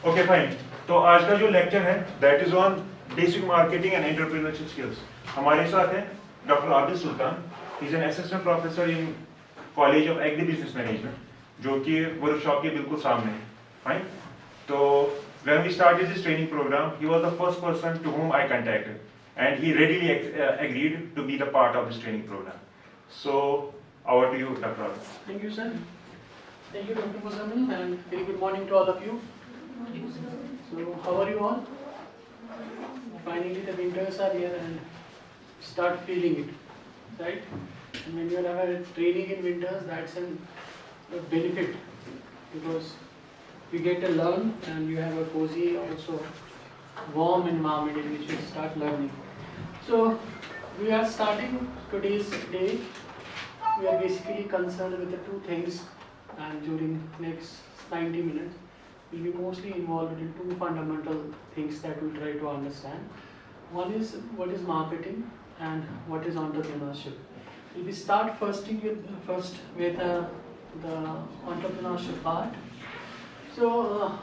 Okay fine. तो आज का जो लेक्चर है that is on basic marketing and entrepreneurship skills. हमारे साथ है doctor Abid Sultan, he is an assistant professor in college of agri business management, जो कि वर्कशॉप के बिल्कुल सामने है। फाइन। तो when we started this training program, he was the first person to whom I contacted, and he readily agreed to be the part of this training program. So, over to you, Dr. Abid. Thank you, sir. Thank you, Dr. Muzamil, and very good morning to all of you. So, how are you all? Finally, the winters are here and start feeling it, right? And when you have a training in winters, that's a benefit, because you get to learn and you have a cozy, also warm environment in which you start learning. So, we are starting today's day. We are basically concerned with the two things, and during next 90 minutes, we'll be mostly involved in two fundamental things that we'll try to understand. One is what is marketing and what is entrepreneurship. We'll be start first with the entrepreneurship part. So,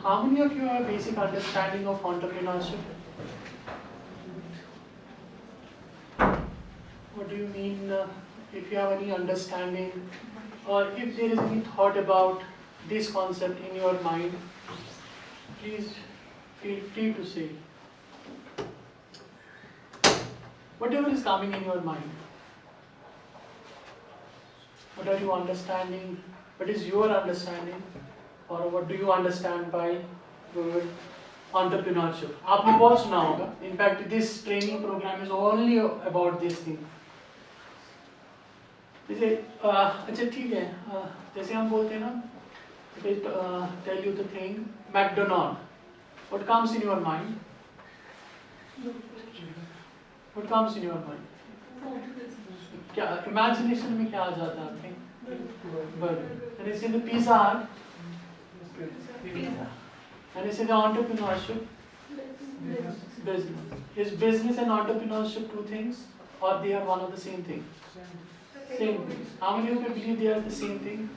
how many of you have basic understanding of entrepreneurship? What do you mean, if you have any understanding, or if there is any thought about this concept in your mind, please feel free to say. Whatever is coming in your mind. What are you understanding? What is your understanding? और what do you understand by word entrepreneurship? आपने बहुत सुना होगा. In fact, this training program is only about this thing. जैसे अच्छा ठीक है, जैसे हम बोलते हैं ना, tell you the thing, McDonald. What comes in your mind? What comes in your mind? क्या imagination में क्या आ जाता है आपके? Burger. And it's in the Pizza Hut. And is it entrepreneurship? Business. Is business and entrepreneurship two things, or they are one of the same thing? Same things. How many of you believe they are the same thing?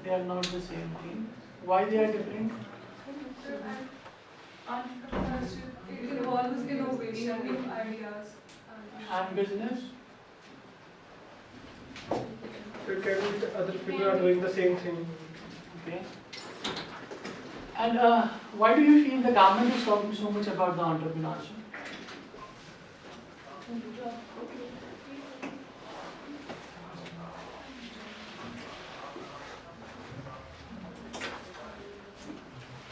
They are not the same thing. Why they are different? Entrepreneurship involves innovation, new ideas. And business? It can be other people are doing the same thing. Okay. And why do you feel the government is talking so much about the entrepreneurship?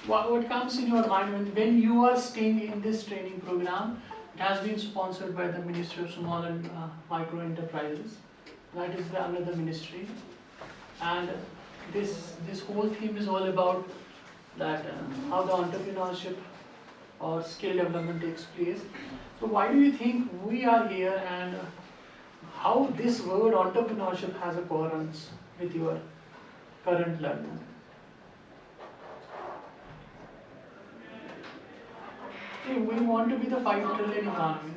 What comes in your mind when you are staying in this training program? It has been sponsored by the Ministry of Small and Micro Enterprises. That is another ministry, and this whole theme is all about that how the entrepreneurship or skill development takes place. So why do you think we are here, and how this word entrepreneurship has a coherence with your current learning? See, we want to be the 5 trillion economy.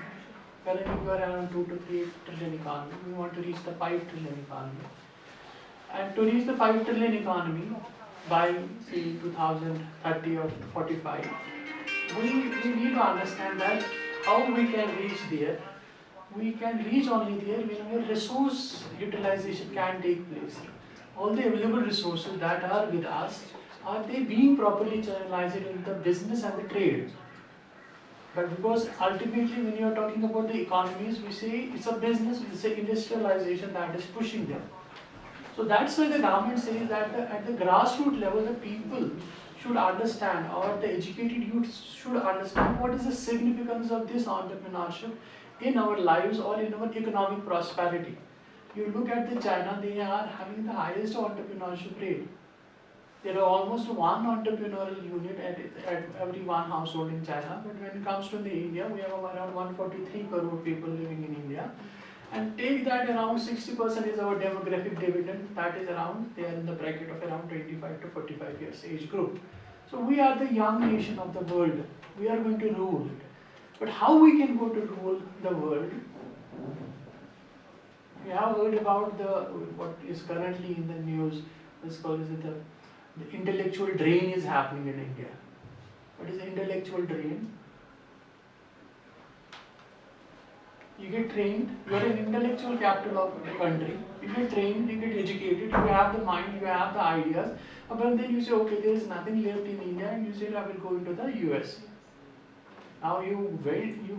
Currently we are around 2 to 3 trillion economy. We want to reach the 5 trillion economy. And to reach the 5 trillion economy by say 2030 or 45, we need to understand that how we can reach there. We can reach only there when our resource utilization can take place. All the available resources that are with us, are they being properly channelized into the business and the trade? But because ultimately when you are talking about the economies, we say it's a business, it's an industrialization that is pushing them. So that's why the government says that at the grassroots level, the people should understand, or the educated youth should understand what is the significance of this entrepreneurship in our lives or in our economic prosperity. You look at the China, they are having the highest entrepreneurship rate. There are almost one entrepreneurial unit at every one household in China, but when it comes to India, we have around 143 crore people living in India. And take that around 60% is our demographic dividend, that is around, they are in the bracket of around 25 to 45 years age group. So we are the young nation of the world, we are going to rule it. But how we can go to rule the world? You have heard about what is currently in the news. It's called the intellectual drain is happening in India. What is the intellectual drain? You get trained, you are an intellectual capital of the country, you get trained, you get educated, you have the mind, you have the ideas, but then you say, okay, there is nothing left in India, and you say, I will go into the US. Now you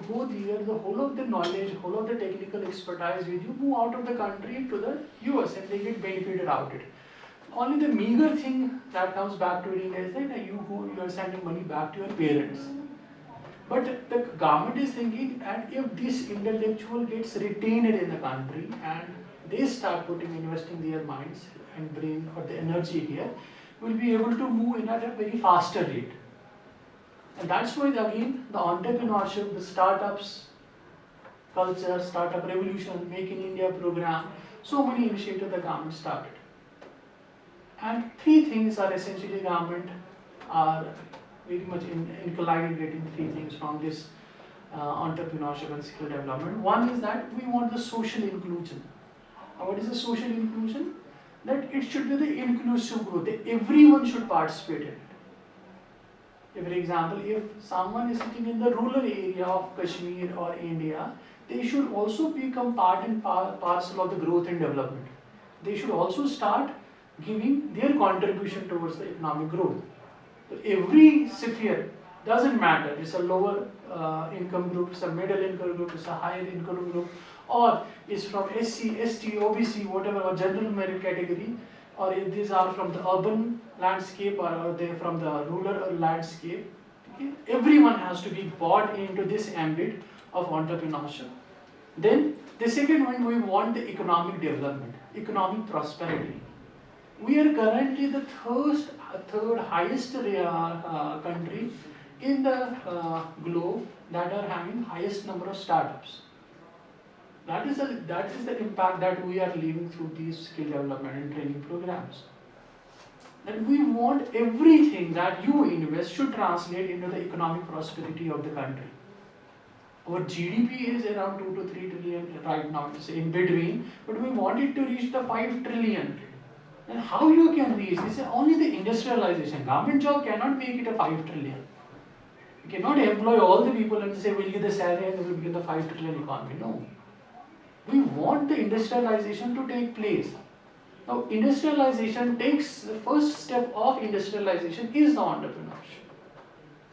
go there, the whole of the knowledge, whole of the technical expertise with you move out of the country to the US and they get benefited out of it. Only the meager thing that comes back to India is that you are sending money back to your parents. But the government is thinking, and if this intellectual gets retained in the country and they start investing their minds and brain or the energy here, will be able to move at a very faster rate. And that's why again the entrepreneurship, the startups culture, startup revolution, Make in India program, so many initiatives the government started. And three things are essentially government are very much inclined in getting three things from this entrepreneurship and skill development. One is that we want the social inclusion. What is the social inclusion? That it should be the inclusive growth, that everyone should participate in it. For example, if someone is sitting in the rural area of Kashmir or India, they should also become part and parcel of the growth and development. They should also start giving their contribution towards the economic growth. So every sphere doesn't matter. It's a lower income group, it's a middle income group, it's a higher income group, or it's from SC, ST, OBC, whatever, or general merit category, or if these are from the urban landscape or they from the rural landscape. Okay? Everyone has to be brought into this ambit of entrepreneurship. Then the second one, we want the economic development, economic prosperity. We are currently the third highest country in the globe that are having highest number of startups. That is the impact that we are leaving through these skill development and training programs. And we want everything that you invest should translate into the economic prosperity of the country. Our GDP is around 2 to 3 trillion right now, it's in between, but we want it to reach the 5 trillion. And how you can reach this? Only the industrialization. Government job cannot make it a 5 trillion. You cannot employ all the people and say, we'll give the salary and we'll get the 5 trillion economy. No. We want the industrialization to take place. Now, industrialization takes, the first step of industrialization is the entrepreneurship.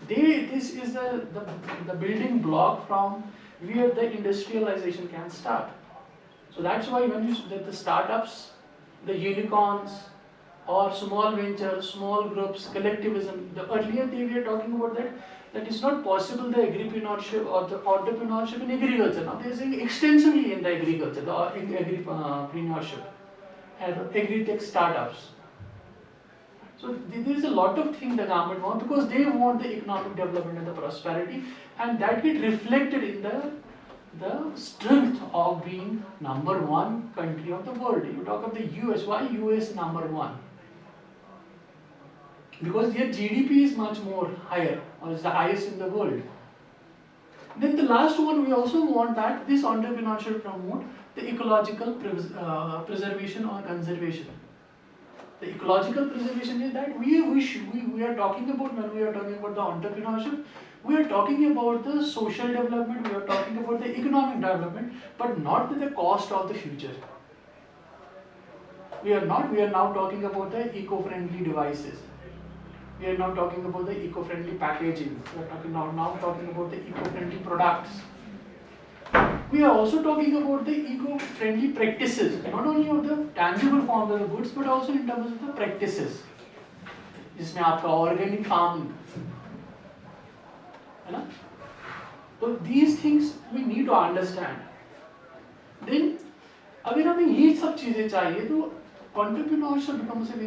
This is the building block from where the industrialization can start. So that's why when you the startups, the unicorns, or small ventures, small groups, collectivism, the earlier they were talking about that is not possible the agripreneurship or the entrepreneurship in agriculture. Now they are saying extensively in the agriculture, in agripreneurship and agri-tech startups. So there is a lot of things the government wants because they want the economic development and the prosperity, and that get reflected in the strength of being number one country of the world. You talk of the US, why US number one? Because their GDP is much more higher, or is the highest in the world. Then the last one, we also want that this entrepreneurship promote the ecological preservation or conservation. The ecological preservation is that we are talking about, when we are talking about the entrepreneurship, we are talking about the social development, we are talking about the economic development, but not at the cost of the future. We are now talking about the eco-friendly devices. We are now talking about the eco-friendly packaging. We are now talking about the eco-friendly products. We are also talking about the eco-friendly practices, not only of the tangible form of the goods, but also in terms of the practices. जिसमें आपका organic farming, है ना? So these things we need to understand. Then अगर हमें ये सब चीजें चाहिए तो entrepreneurship becomes a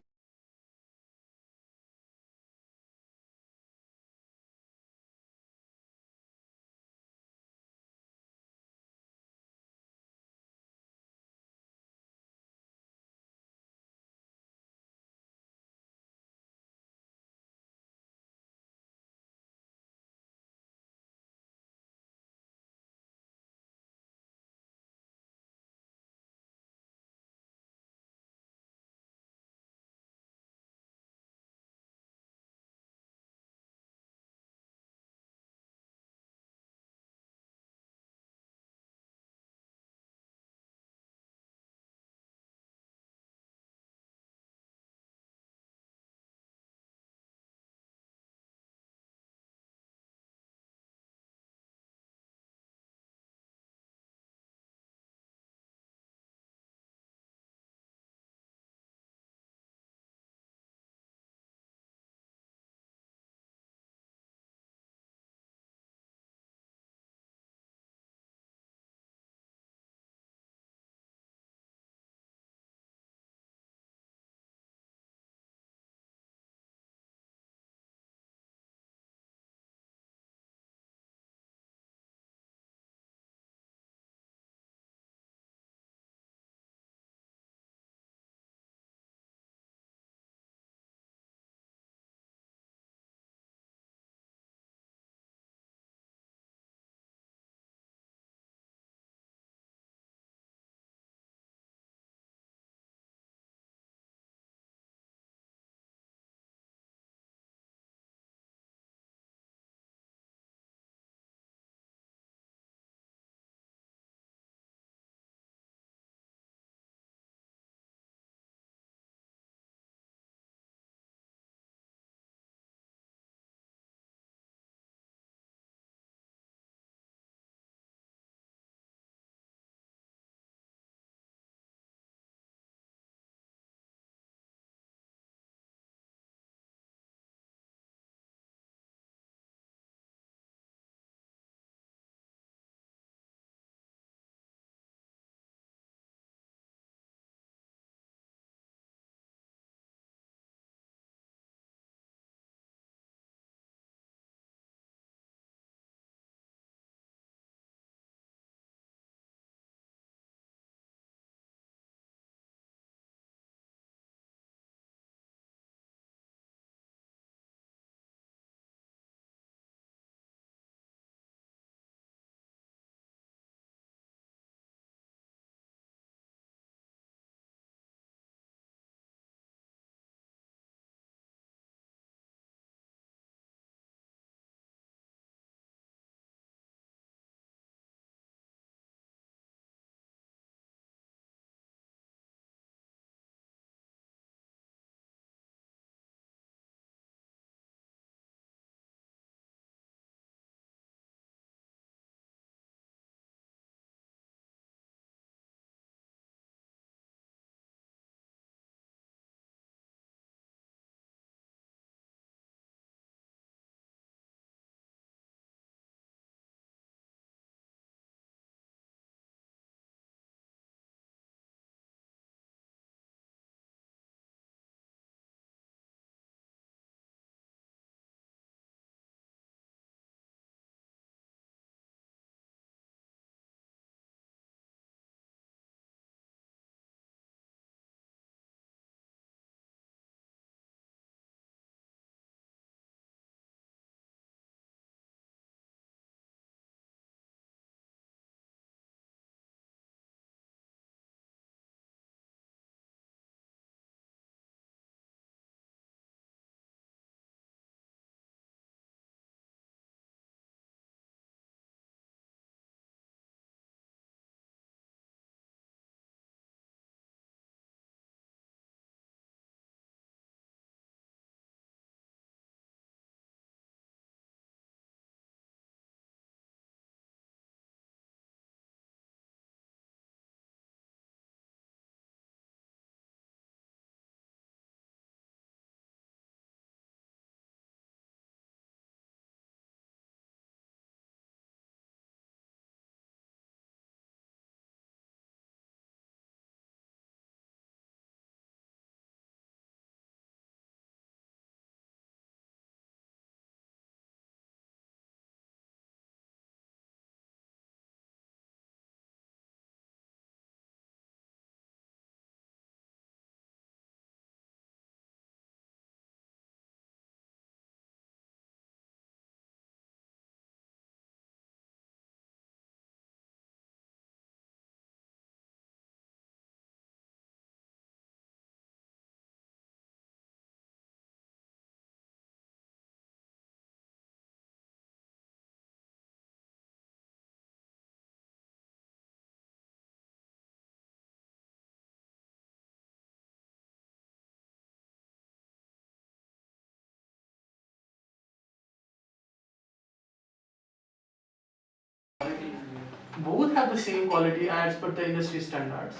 both have the same quality as per the industry standards.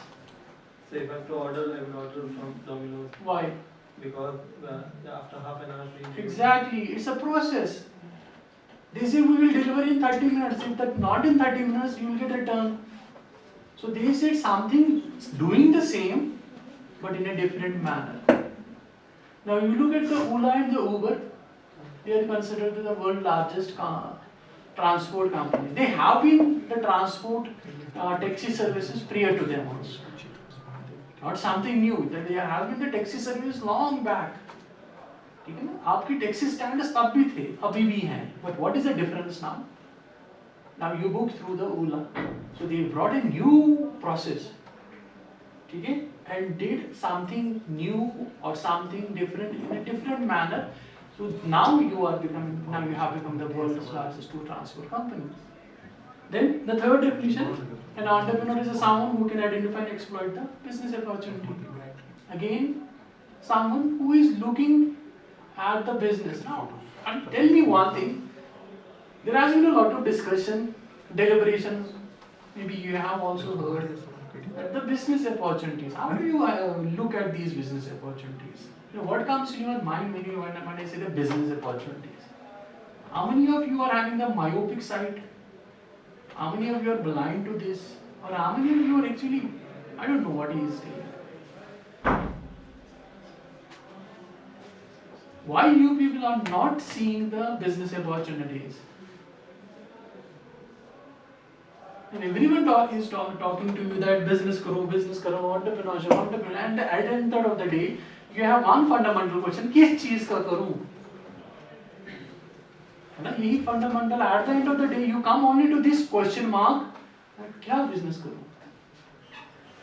So if I have to order, I will order from Domino's Why? because after half an hour. Exactly, it's a process. They say we will deliver in 30 minutes. If that not in 30 minutes, you will get return. So they said something doing the same, but in a different manner. Now you look at the Ola and the Uber. They are considered the world's largest transport company. They have been the transport taxi services prior to them also. Not something new. That they have been the taxi service long back. ठीक है ना? आपकी taxi standards तब भी थे, अभी भी हैं. But what is the difference now? Now you book through the Ola. So they brought a new process. ठीक है? And did something new or something different in a different manner. So now you have become the world's largest two transport company. Then the third definition, an entrepreneur is someone who can identify and exploit the business opportunity. Again, someone who is looking at the business. Now, and tell me one thing, there has been a lot of discussion, deliberations, maybe you have also heard, that the business opportunities. How do you look at these business opportunities? You know, what comes to your mind when I say the business opportunities? How many of you are having the myopic side? How many of you are blind to this? Or how many of you are actually, I don't know what he is saying. Why you people are not seeing the business opportunities? And everyone is talking to you that business karo, entrepreneurship, and at the end of the day, you have one fundamental question, किस चीज का करूं? ना यही fundamental. At the end of the day, you come only to this question mark, क्या business करूं?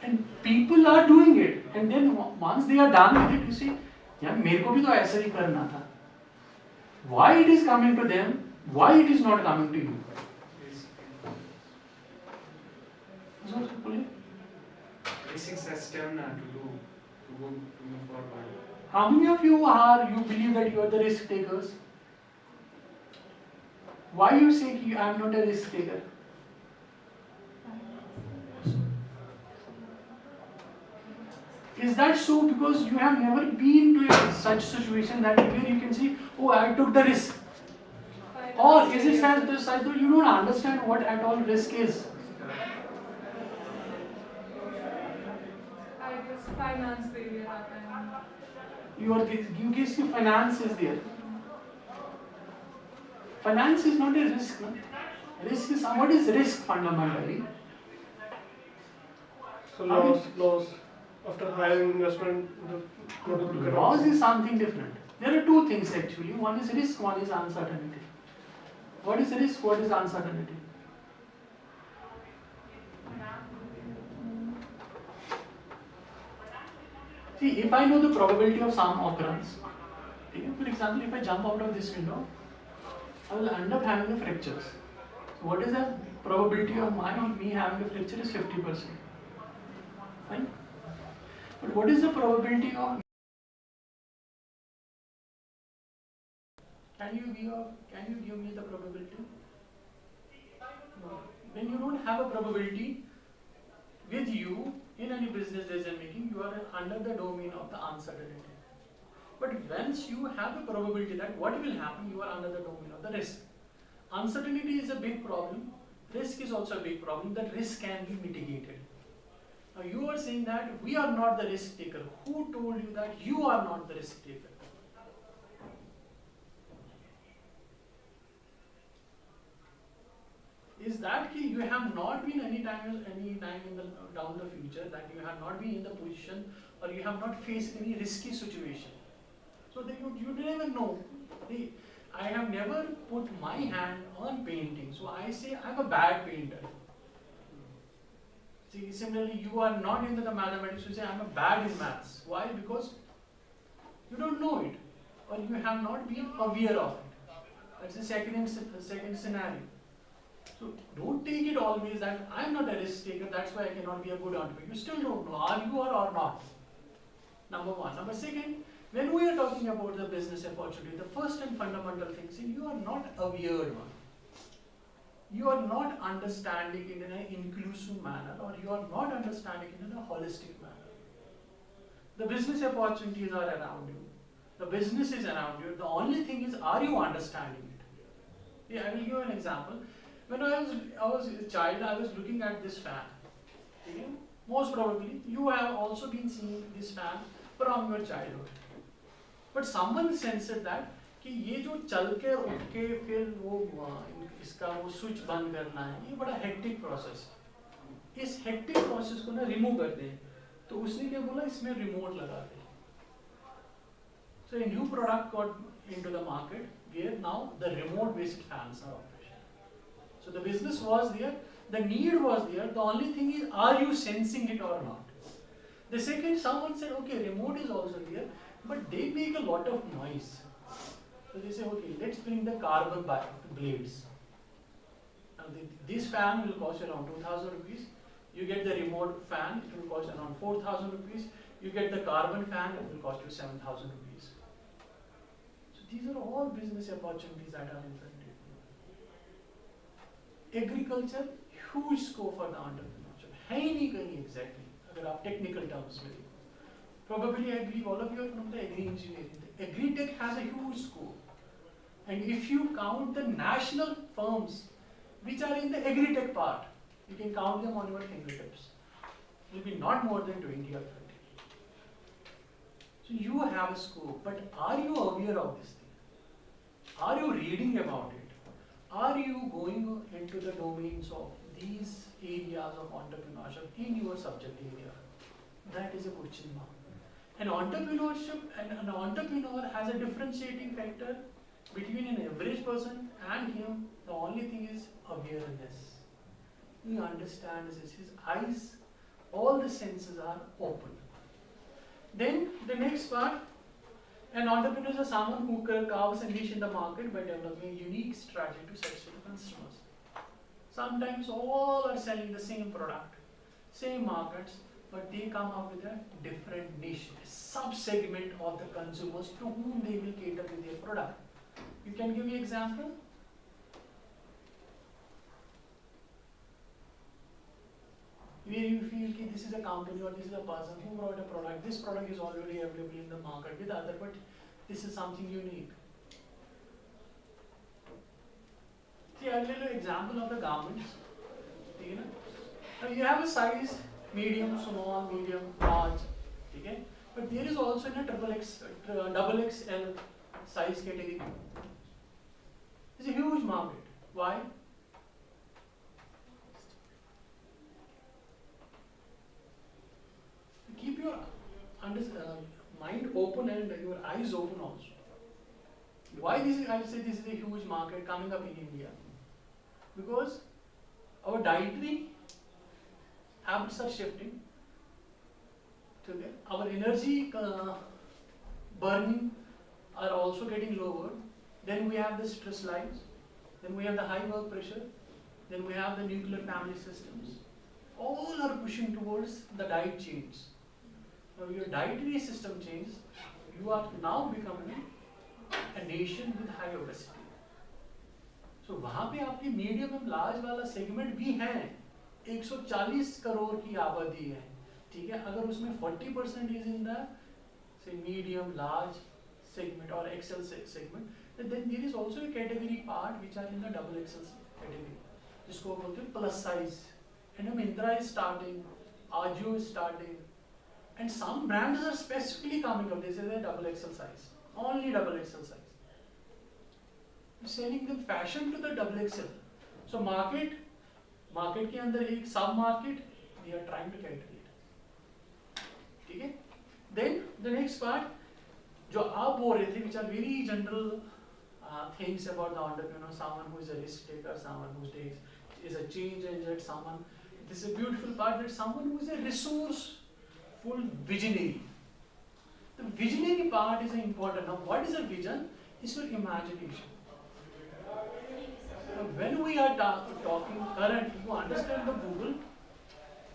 And people are doing it, and then once they are done with it, you say, यार मेरे को भी तो ऐसा ही करना था. Why it is coming to them? Why it is not coming to you? Basics are stamina to move forward. How many of you believe that you are the risk takers? Why you say I am not a risk taker? Is that so because you have never been to such situation that where you can see, oh, I took the risk? Or is it that you don't understand what at all risk is? I guess finance failure आता है. You guess finance is there. Finance is not a risk. No? Risk is what is risk fundamentally? So loss after higher investment. Loss is something different. There are two things actually. One is risk, one is uncertainty. What is risk? What is uncertainty? See, if I know the probability of some occurrence, for example, if I jump out of this window, I will end up having a fractures. So what is the probability of me having a fracture is 50%. Fine. But what is the probability of? Can you give me the probability? No. When you don't have a probability with you in any business decision making, you are under the domain of the uncertainty. But once you have a probability that what will happen, you are under the domain of the risk. Uncertainty is a big problem. Risk is also a big problem. That risk can be mitigated. Now you are saying that we are not the risk taker. Who told you that you are not the risk taker? Is that you have not been any time in the down the future that you have not been in the position or you have not faced any risky situation. So that you never know. I have never put my hand on painting. So I say I'm a bad painter. See, similarly, you are not into the mathematics. You say I'm a bad in maths. Why? Because you don't know it, or you have not been aware of it. That's the second scenario. So don't take it always that I'm not a risk taker. That's why I cannot be a good entrepreneur. You still don't know are you or not. Number one. Number second. When we are talking about the business opportunity, the first and fundamental thing is you are not a weird one. you are not understanding it in an inclusive manner, or you are not understanding it in a holistic manner. The business opportunities are around you. The business is around you. The only thing is, are you understanding it? Yeah, I will give you an example. When I was a child, I was looking at this fan. Okay? Most probably, you have also been seeing this fan from your childhood. But someone sensed that कि ये जो चल के उठ के फिर वो इसका वो स्विच बंद करना है, ये बड़ा हेक्टिक प्रोसेस है. इस हेक्टिक प्रोसेस को ना रिमूव कर दें. तो उसने क्या बोला, इसमें रिमोट लगा दें. So a new product got into the market where now the remote based fans are operational. So the business was there, the need was there, the only thing is, are you sensing it or not? The second, someone said, okay, remote is also there, but they make a lot of noise. So they say, okay, let's bring the carbon blades. Now this fan will cost around 2,000 rupees. You get the remote fan, it will cost around 4,000 rupees. You get the carbon fan, it will cost you 7,000 rupees. So these are all business opportunities that are in front of you. Agriculture, huge scope for the entrepreneurship. है ही नहीं कहीं exactly, अगर आप technical terms में. Probably I believe all of you are from the agri engineering. The agri-tech has a huge scope. And if you count the national firms which are in the agri-tech part, you can count them on your fingertips. It will be not more than 20 or 30. So you have a scope, but are you aware of this thing? Are you reading about it? Are you going into the domains of these areas of entrepreneurship in your subject area? That is a question mark. An entrepreneurship and an entrepreneur has a differentiating factor between an average person and him. The only thing is awareness. He understands this. His eyes, all the senses are open. Then the next part, an entrepreneur is someone who carves a niche in the market by developing a unique strategy to satisfy customers. Sometimes all are selling the same product, same markets, but they come up with a different niche, a sub-segment of the consumers to whom they will cater with their product. You can give me example? Where you feel that this is a company or this is a person who brought a product, this product is already available in the market with other, but this is something unique. See, I'll give you an example of the garments. Now you have a size medium, small, medium, large, okay? But there is also in a double XL size category. It's a huge market. Why? Keep your mind open and your eyes open also. Why this is, I say this is a huge market coming up in India? Because our dietary habits are shifting. Okay? Our energy burning are also getting lower. Then we have the stress lives. Then we have the high work pressure. Then we have the nuclear family systems. All are pushing towards the diet change. Now your dietary system change, you are now becoming a nation with high obesity. So वहाँ पे आपकी medium and large वाला segment भी है. 140 करोड़ की आबादी है. ठीक है, अगर उसमें 40% is in the say medium, large segment or XL segment, then there is also a category part which are in the double XL category, जिसको बोलते हैं plus size. And Myntra is starting, Ajio is starting, and some brands are specifically coming up. This is a double XL size, only double XL size. Selling the fashion to the double XL. So market के अंदर एक sub market we are trying to calculate. ठीक है? Then the next part जो आप बोल रहे थे, which are very general things about the entrepreneur, someone who is a risk taker, someone who is a change agent, someone. This is a beautiful part, that someone who is a resourceful visionary. The visionary part is important. Now, what is a vision? It's your imagination. Now, when we are talking currently, you understand the Google.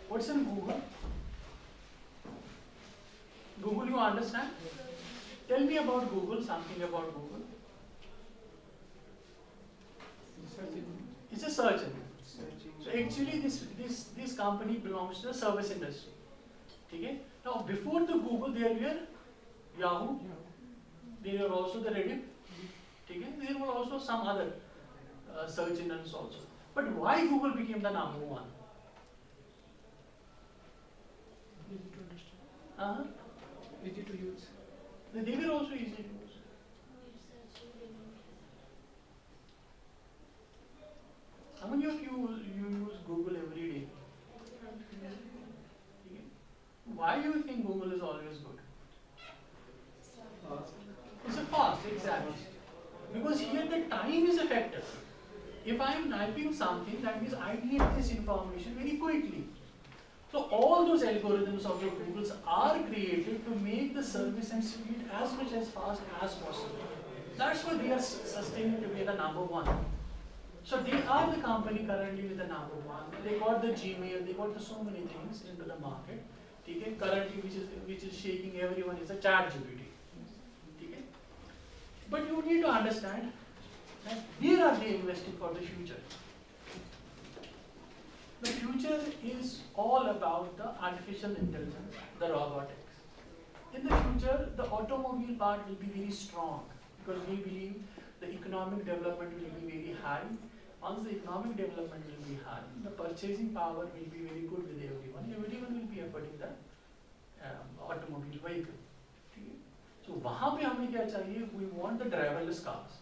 What's in Google? Google, you understand? Tell me about Google, something about Google. It's a search engine. So actually this company belongs to the service industry. Okay? Now before the Google there were Yahoo, there were also the Reddit, okay? There were also some other search engines also. But why Google became the number one? Easy to understand. Uh-huh. Easy to use. They were also easy to use. How many of you use Google every day? Okay. Why do you think Google is always good? It's a fast, exactly. Because here the time is a factor. If I am typing something, that means I need this information very quickly. So all those algorithms of the Googles are created to make the service and speed as much as fast as possible. That's why they are sustained to be the number one. So they are the company currently with the number one. They got the Gmail, they got so many things into the market. Okay? Currently, which is shaking everyone is a ChatGPT. Okay? But you need to understand that where are they investing for the future? The future is all about the artificial intelligence, the robotics. In the future, the automobile part will be very strong because we believe the economic development will be very high. Once the economic development will be high, the purchasing power will be very good with everyone. Everyone will be affording the automobile vehicle. Okay? So वहाँ पे हमें क्या चाहिए? We want the driverless cars.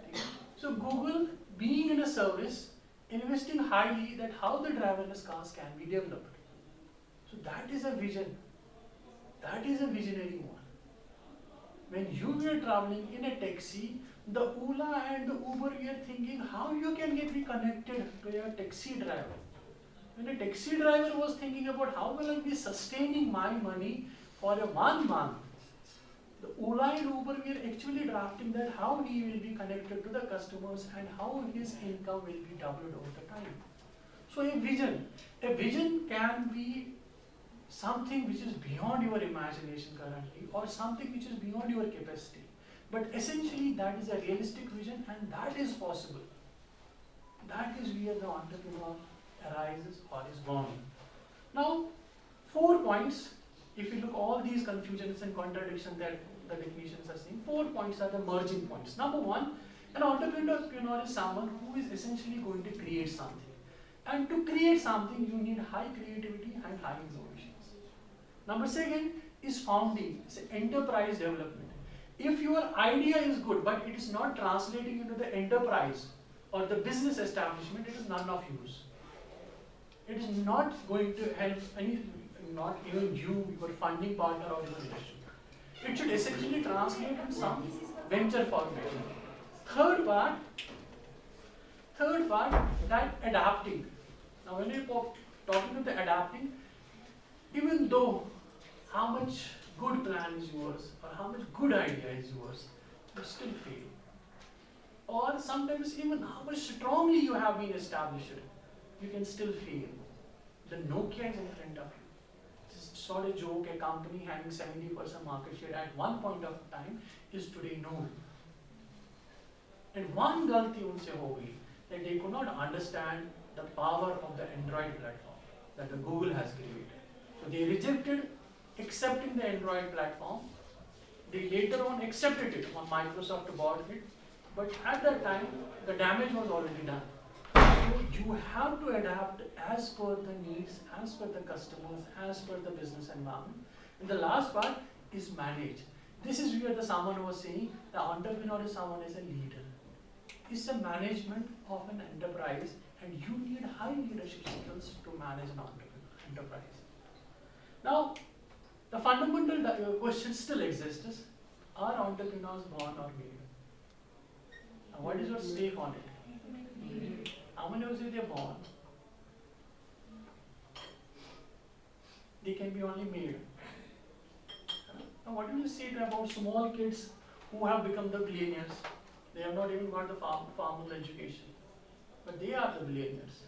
Okay? So Google, being in a service, investing highly that how the driverless cars can be developed. So that is a vision. That is a visionary one. When you were traveling in a taxi, the Ola and the Uber were thinking how you can get me connected to your taxi driver. When a taxi driver was thinking about how will I be sustaining my money for a 1 month, the Ola and Uber were actually drafting that how he will be connected to the customers and how his income will be doubled over the time. So a vision can be something which is beyond your imagination currently or something which is beyond your capacity. But essentially that is a realistic vision and that is possible. That is where the entrepreneur arises or is born. Now, 4 points. If you look all these confusions and contradictions that the definitions are saying, 4 points are the merging points. Number 1, an entrepreneur is someone who is essentially going to create something. And to create something, you need high creativity and high innovations. Number 2 is founding, it's enterprise development. If your idea is good, but it is not translating into the enterprise or the business establishment, it is none of use. It is not going to help not even you, your funding partner or your industry. It should essentially translate in some venture format. Third part, that adapting. Now when you're talking about the adapting, even though how much good plan is yours or how much good idea is yours, you still fail. Or sometimes even how much strongly you have been established, you can still fail. The Nokia is in front of you. It's not a joke, a company having 70% market share at one point of time is today known. And one galti unse ho gayi that they could not understand the power of the Android platform that the Google has created. So they rejected accepting the Android platform. They later on accepted it when Microsoft bought it, but at that time the damage was already done. So you have to adapt as per the needs, as per the customers, as per the business environment. And the last part is manage. This is where the someone was saying the entrepreneur is someone as a leader. It's a management of an enterprise and you need high leadership skills to manage an enterprise. Now, the fundamental question still exists. Are entrepreneurs born or made? Now, what is your stake on it? How many of you they are born? They can be only made. Now, what do you say about small kids who have become the billionaires? They have not even got the formal education, but they are the billionaires.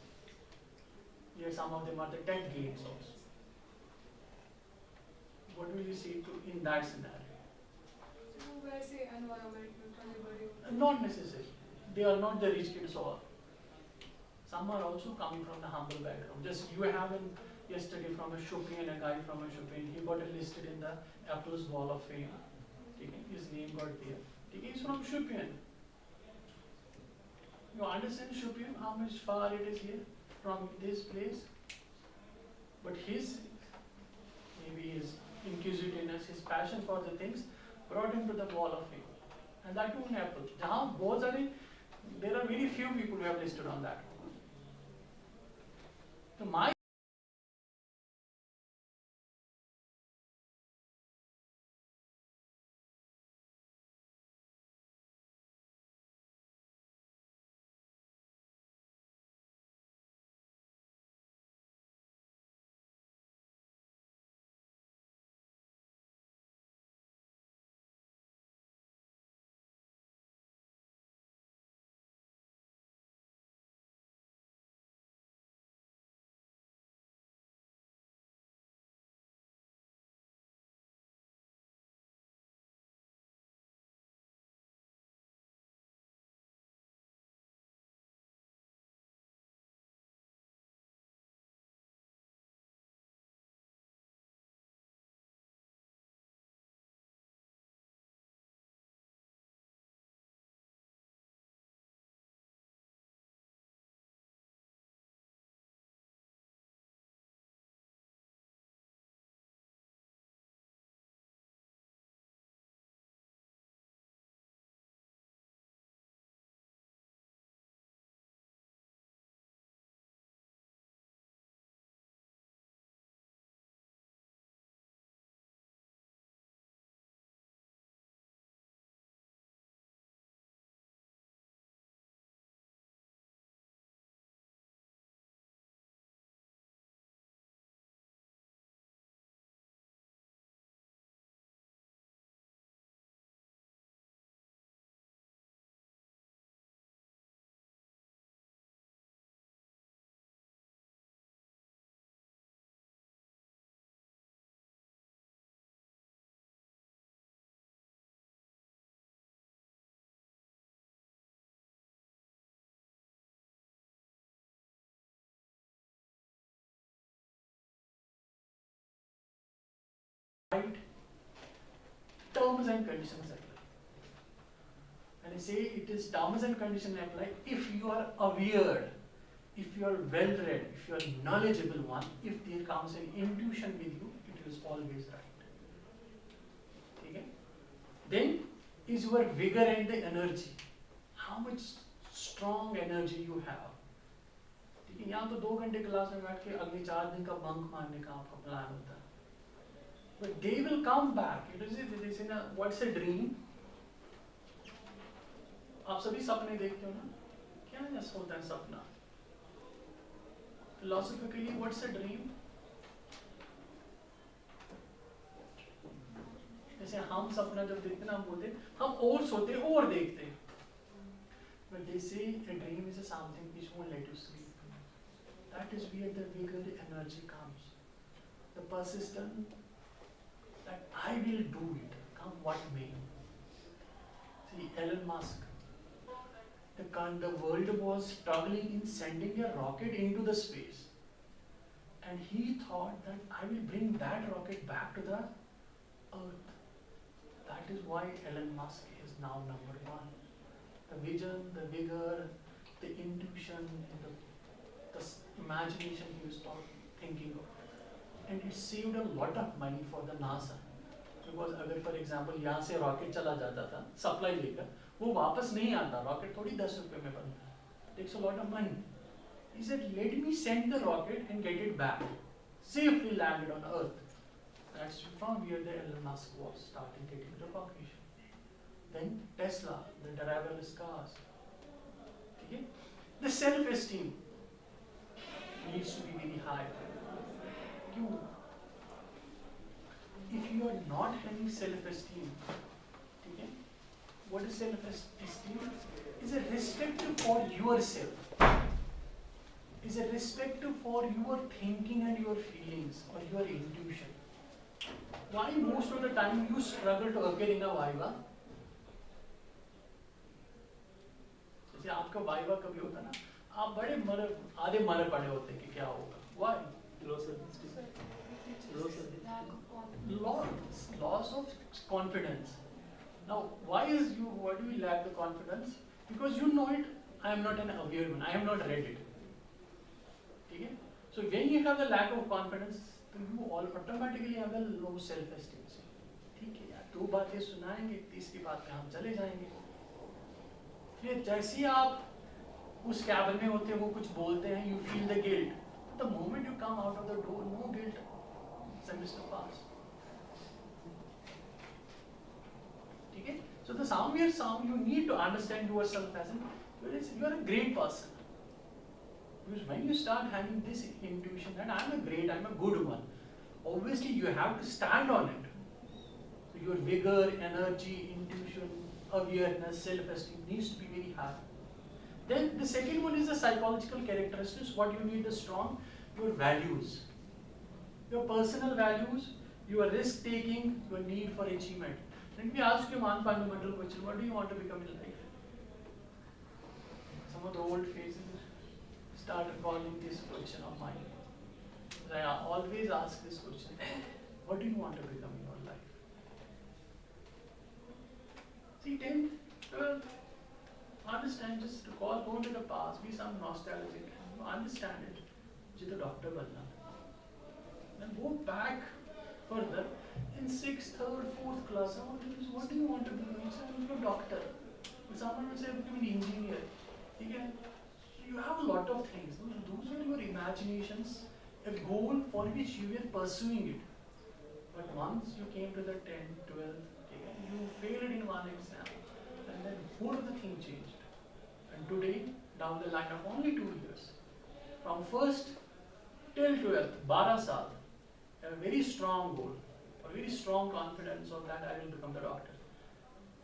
Yet some of them are the tech gains also. What will you say in that scenario? So where say environment will contribute? Not necessary. they are not the rich kids all. Some are also coming from the humble background. Just you have yesterday from a Shopian, a guy from a Shopian, he got listed in the Apple's Wall of Fame. Okay? His name got there. Okay? He's from Shopian. You understand Shopian, how much far it is here from this place? But maybe his inquisitiveness, his passion for the things brought him to the Wall of Fame. And that too in Apple. There are very few people who have listed on that. So my terms and conditions apply. When I say it is terms and conditions apply, if you are aware, if you are well read, if you are knowledgeable one, if there comes an intuition with you, it is always right. Okay? Then is your vigor and the energy. How much strong energy you have. ठीक है, यहाँ तो 2 घंटे class में बैठ के अगले 4 दिन का बंक मारने का आपका प्लान होता है. But they will come back. It is in a, what's a dream? आप सभी सपने देखते हो ना? क्या होता है सपना? Philosophically, what's a dream? जैसे हम सपना जब देखते ना हम बोलते हम और सोते और देखते. But they say a dream is something which won't let you sleep. That is where the vigor, the energy comes. The persistence that I will do it, come what may. See, Elon Musk, the world was struggling in sending a rocket into the space. And he thought that I will bring that rocket back to the earth. That is why Elon Musk is now #1. The vision, the vigor, the intuition, and the imagination he was thinking of. And it saved a lot of money for the NASA. Because अगर for example यहाँ से rocket चला जाता था supply लेकर, वो वापस नहीं आता. Rocket थोड़ी 10 रुपए में बनता है. Takes a lot of money. He said, let me send the rocket and get it back. Safely landed on Earth. That's from where the Elon Musk was starting getting recognition. Then Tesla, the driverless cars. Okay? The self-esteem needs to be very high. If you are not having self-esteem, okay? What is self-esteem? Is a respect for yourself. Is a respect for your thinking and your feelings or your intuition. Why most of the time you struggle to appear in a viva? आपका viva कभी होता ना, आप बड़े आधे मरे पड़े होते कि क्या होगा. Why? Loss of confidence. Now, why do you lack the confidence? Because you know it. I am not an aware one. I am not read it. Okay? So when you have the lack of confidence, you all automatically have a low self-esteem. ठीक है यार, 2 बातें सुनाएंगे, तीसरी बात पे हम चले जाएंगे. फिर जैसे ही आप उस कैबिन में होते हैं, वो कुछ बोलते हैं, you feel the guilt. The moment you come out of the door, no guilt. Semester pass. ठीक है? So the sound you need to understand yourself as you are a great person. Because when you start having this intuition that I'm a good one, obviously you have to stand on it. So your vigor, energy, intuition, awareness, self-esteem needs to be very high. Then the second one is the psychological characteristics. What you need is strong, your values, your personal values, your risk-taking, your need for achievement. Let me ask you one fundamental question. What do you want to become in life? Some of the old faces start recalling this question of mine. I always ask this question. What do you want to become in your life? See, 10th, 12th, understand, just recall, go into the past, be some nostalgic, understand it. Jito doctor banna. Then go back further. In 6th, 3rd, 4th class, what do you want to be? You say, I'm a doctor. Someone will say, I'm an engineer. Again, you have a lot of things. Those are your imaginations, a goal for which you were pursuing it. But once you came to the 10th, 12th, you failed in one exam, and then whole of the thing changed. And today, down the line of only 2 years, from 1st till 12th, 12 saal, a very strong goal, a very strong confidence of that I will become the doctor.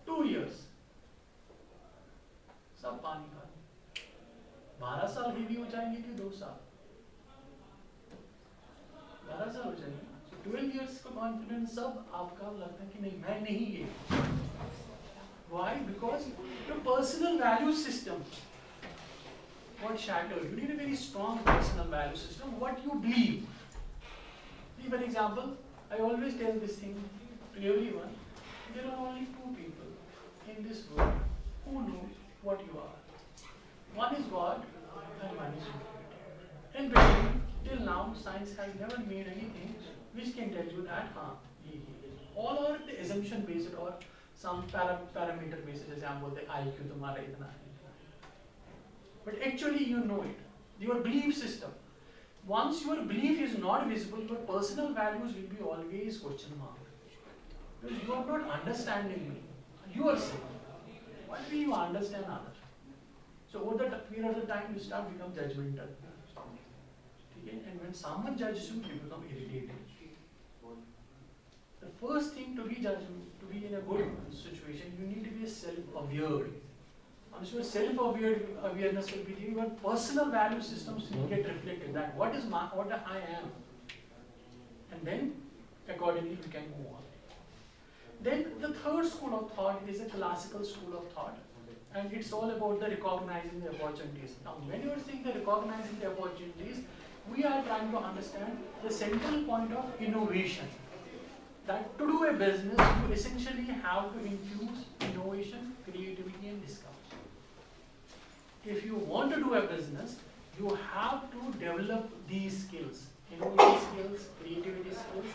2 years, सब पानी खा 12 साल heavy हो जाएंगे कि 2 साल? 12 साल हो जाएंगे. So 12 years का confidence सब आपका लगता है कि नहीं, मैं नहीं ये. Why? Because your personal value system got shattered. You need a very strong personal value system. What you believe. See, for example, I always tell this thing to everyone. There are only 2 people in this world who know what you are. One is God and one is you. In between, till now, science has never made anything which can tell you that, all are the assumption based or some parameter based, जैसे हम बोलते हैं IQ तुम्हारा इतना है. But actually you know it. Your belief system. Once your belief is not visible, your personal values will be always question mark. Because you are not understanding me, yourself. Why will you understand others? So over the period of the time, you start become judgmental. Okay? And when someone judges you, you become irritated. The first thing to be judged, to be in a good situation, you need to be self-aware. Once your self-awareness will be there, your personal value systems will get reflected. That what I am, and then accordingly you can go on. Then the third school of thought is a classical school of thought, and it's all about the recognizing the opportunities. Now, when you are saying the recognizing the opportunities, we are trying to understand the central point of innovation. That to do a business, you essentially have to infuse innovation, creativity, and discovery. If you want to do a business, you have to develop these skills, innovation skills, creativity skills,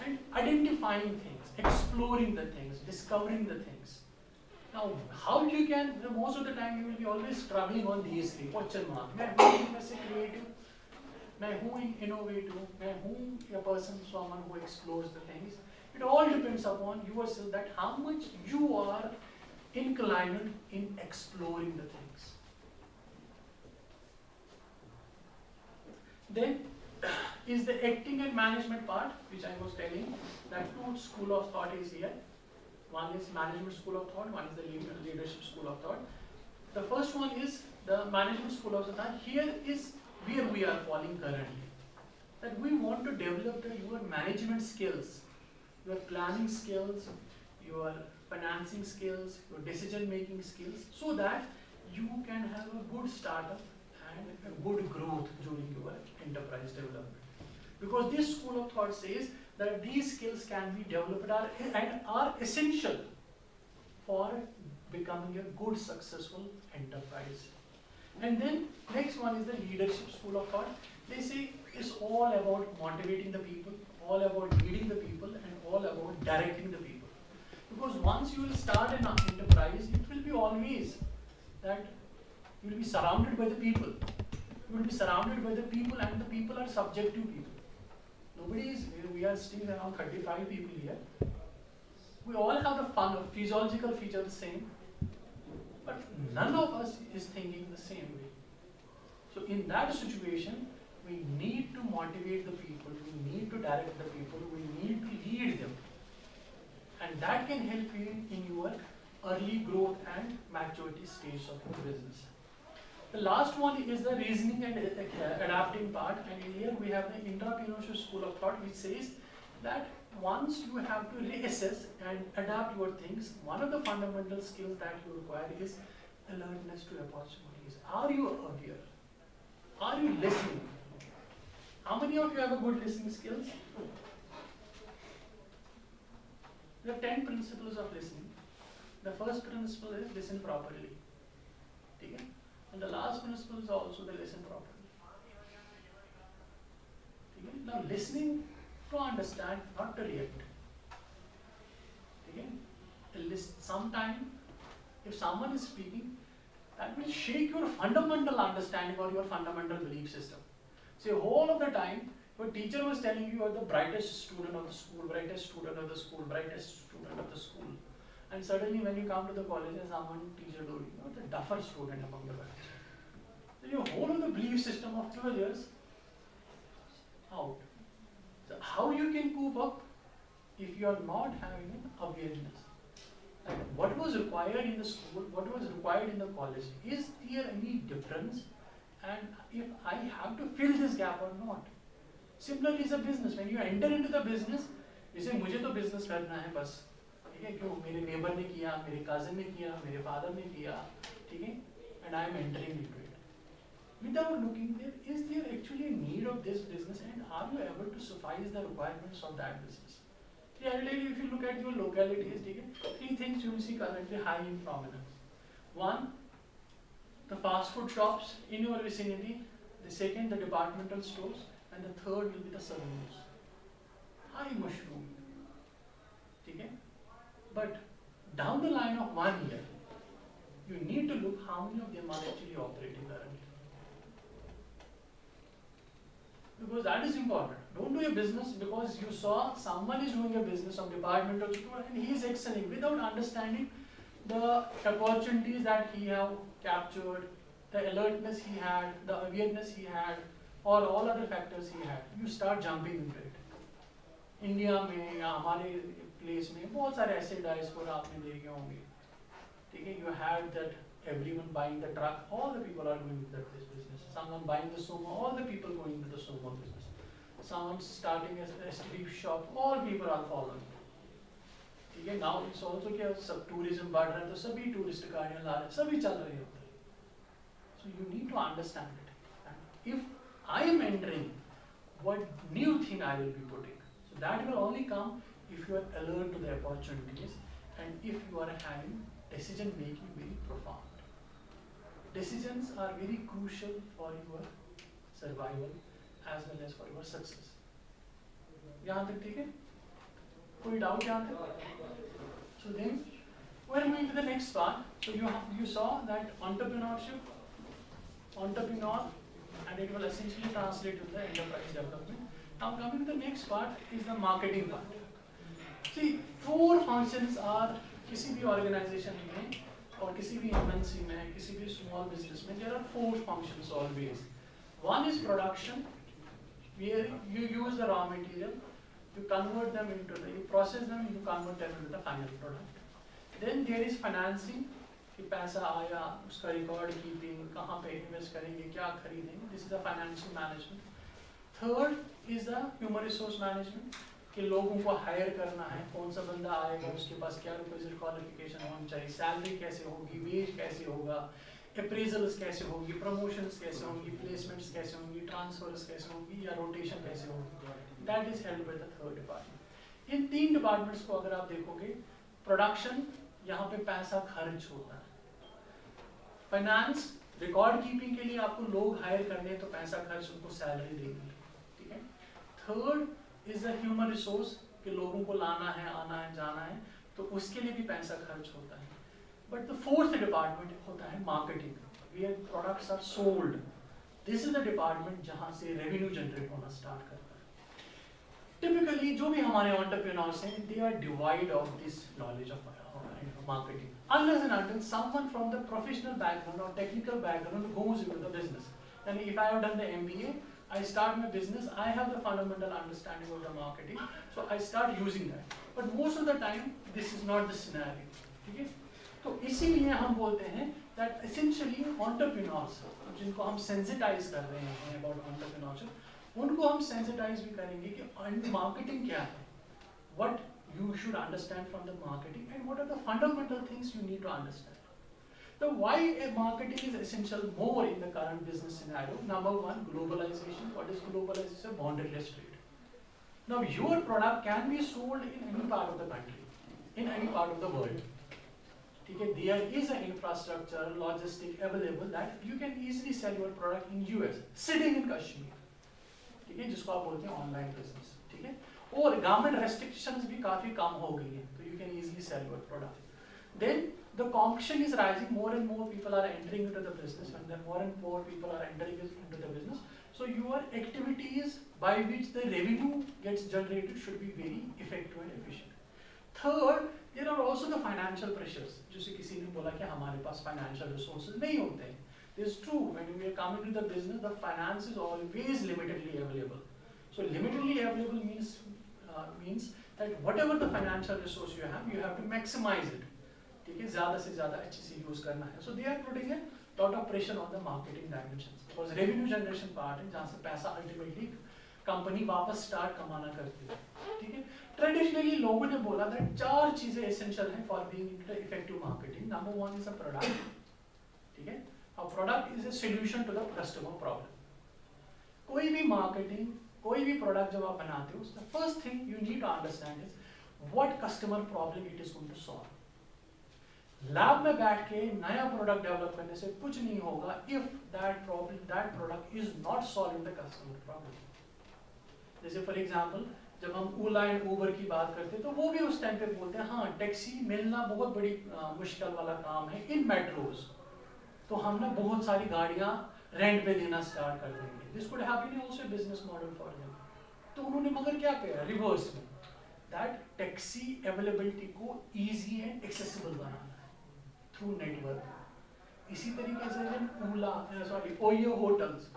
and identifying things, exploring the things, discovering the things. Now, how you can, most of the time you will be always struggling on these 3, question mark. मैं हूँ creative, मैं हूँ innovative, मैं हूँ a person, someone who explores the things. It all depends upon yourself that how much you are inclined in exploring the things. Then is the acting and management part, which I was telling, that 2 school of thought is here. One is management school of thought, one is the leadership school of thought. The first one is the management school of thought. Here is where we are falling currently. That we want to develop your management skills, your planning skills, your financing skills, your decision making skills, so that you can have a good startup and a good growth during your enterprise development. Because this school of thought says that these skills can be developed and are essential for becoming a good, successful enterprise. And then next one is the leadership school of thought. They say it's all about motivating the people, all about leading the people, and all about directing the people. Because once you will start an enterprise, it will be always that you will be surrounded by the people. You will be surrounded by the people, and the people are subjective people. Nobody is, we are still around 35 people here. We all have the physiological feature the same, but none of us is thinking the same way. So in that situation, we need to motivate the people, we need to direct the people, we need to lead them. And that can help you in your early growth and maturity stage of your business. The last one is the reasoning and adapting part, and here we have the entrepreneurship school of thought, which says that once you have to reassess and adapt your things, one of the fundamental skills that you require is alertness to opportunities. Are you aware? Are you listening? How many of you have a good listening skills? There are 10 principles of listening. The first principle is listen properly. Okay? And the last principle is also the listen properly. Okay? Now listening to understand, not to react. Okay? Sometimes if someone is speaking, that will shake your fundamental understanding or your fundamental belief system. See, whole of the time, your teacher was telling you are the brightest student of the school, brightest student of the school, brightest student of the school. And suddenly when you come to the college and someone teacher told you, you're the duffer student among the batch. So your whole of the belief system of 12 years out. So how you can cope up if you are not having an awareness? Like what was required in the school, what was required in the college? Is there any difference? And if I have to fill this gap or not? Similarly is a business. When you enter into the business, you say मुझे तो business करना है बस, ठीक है? क्यों? मेरे neighbor ने किया, मेरे cousin ने किया, मेरे father ने किया, ठीक है? And I am entering into it. Without looking there, is there actually a need of this business, and are you able to suffice the requirements of that business? Reality, if you look at your localities, ठीक है? 3 things you will see currently high in prominence. One, the fast food shops in your vicinity. The second, the departmental stores. And the third will be the saloons. High mushroom. Okay? But down the line of 1 year, you need to look how many of them are actually operating currently. Because that is important. Don't do a business because you saw someone is doing a business of departmental store and he is excelling without understanding the opportunities that he have captured, the alertness he had, the awareness he had, or all other factors he had. You start jumping into it. India में या हमारे place में बहुत सारे ऐसे diaspora आपने देखे होंगे. ठीक है? You had that everyone buying the truck, all the people are going into this business. Someone buying the sumo, all the people going into the sumo business. Someone starting a STD shop, all people are following. ठीक है? Now it's also क्या सब tourism बढ़ रहा है तो सभी tourist गाड़ियाँ ला रहे हैं, सभी चल रहे हैं उधर. So you need to understand it. And if I am entering, what new thing I will be putting. So that will only come if you are alert to the opportunities and if you are having decision making very profound. Decisions are very crucial for your survival as well as for your success. यहाँ तक ठीक है? कोई doubt यहाँ तक? So then we are moving to the next part. So you saw that entrepreneurship, entrepreneur, and it will essentially translate to the enterprise development. Now coming to the next part is the marketing part. See, 4 functions are किसी भी organization में और किसी भी MNC में, किसी भी small business में, there are 4 functions always. One is production, where you use the raw material, you convert them into the, you process them, you convert them into the final product. Then there is financing, कि पैसा आया, उसका record keeping, कहाँ पे invest करेंगे, क्या खरीदेंगे, this is the financial management. Third is the human resource management, कि लोगों को hire करना है, कौन सा बंदा आएगा, उसके पास क्या requisite qualification होनी चाहिए, salary कैसे होगी, wage कैसे होगा, अप्रेजल्स कैसे होंगी, प्रमोशंस कैसे होंगी, प्लेसमेंट्स कैसे होंगी, ट्रांसफर्स कैसे होंगी या रोटेशन कैसे होगी, that is held by the third department. In 3 departments को अगर आप देखोगे, प्रोडक्शन यहाँ पे पैसा खर्च होता है, फाइनेंस रिकॉर्ड कीपिंग के लिए आपको लोग हायर करने हैं तो पैसा खर्च, उनको सैलरी देनी है, ठीक है। Third is the human resource, कि लोगों को लाना है, आना है, जाना है, तो उसके लिए भी पैसा खर्च होता है। बट द फोर्थ डिपार्टमेंट होता है marketing, where products are sold. This is the department जहां से रेवेन्यू जनरेट होना स्टार्ट करता है। टिपिकली जो भी हमारे एंटरप्रेन्योर्स हैं, they are divide of this knowledge of marketing, unless and until someone from the professional background or technical background goes into the business. And if I have done the MBA, I start my business, I have the fundamental understanding of the marketing, so I start using that. But most of the time, this is not the scenario. ठीक है? तो इसीलिए हम बोलते हैं that essentially entrepreneurs, जिनको हम sensitize कर रहे हैं about entrepreneurship, उनको हम sensitize भी करेंगे कि marketing क्या है, what you should understand from the marketing and what are the fundamental things you need to understand. The why a marketing is essential more in the current business scenario. Number one, globalization. What is globalization? Boundaryless trade. Now your product can be sold in any part of the country, in any part of the world. Okay, there is an infrastructure, logistic available that you can easily sell your product in US, sitting in Kashmir. ठीक है, जिसको आप बोलते हैं online business, ठीक है। और government restrictions भी काफी कम हो गई हैं, तो you can easily sell your product. Then the competition is rising, more and more people are entering into the business and then more and more people are entering into the business, so your activities by which the revenue gets generated should be very effective and efficient. Third, there are also the financial pressures, जैसे किसी ने बोला कि हमारे पास financial resources नहीं होते हैं। This is true, when we are coming to the business, the finance is always limitedly available. So limitedly available means that whatever the financial resource you have to maximize it. ठीक है, ज़्यादा से ज़्यादा अच्छे से use करना है. So they are putting a lot of pressure on the marketing dimensions. Because revenue generation part है जहाँ से पैसा ultimately कंपनी वापस स्टार्ट कमाना करती है, ठीक है। ट्रेडिशनली लोगों ने बोला that 4 चीजें एसेंशियल हैं for being effective marketing. Number 1 is a product, ठीक है। A product is a solution to the customer problem. कोई भी marketing, कोई भी product जब आप बनाते हो, the first thing you need to understand is what customer problem it is going to solve. Lab में बैठ के नया प्रोडक्ट डेवलप करने से कुछ नहीं होगा if that product is not solving the customer problem. जैसे फॉर एग्जाम्पल जब हम ओला एंड उबर की बात करते हैं तो वो भी उस टाइम पे बोलते हैं हाँ टैक्सी मिलना बहुत बड़ी मुश्किल वाला काम है इन मेट्रोज, तो हम ना बहुत सारी गाड़ियां रेंट पे देना स्टार्ट कर देंगे। This could have been also business model for them. तो उन्होंने मगर क्या किया रिवर्स में, दैट टैक्सी अवेलेबिलिटी को इजी एंड एक्सेसिबल बनाना है थ्रू नेटवर्क। इसी तरीके से Oyo hotels,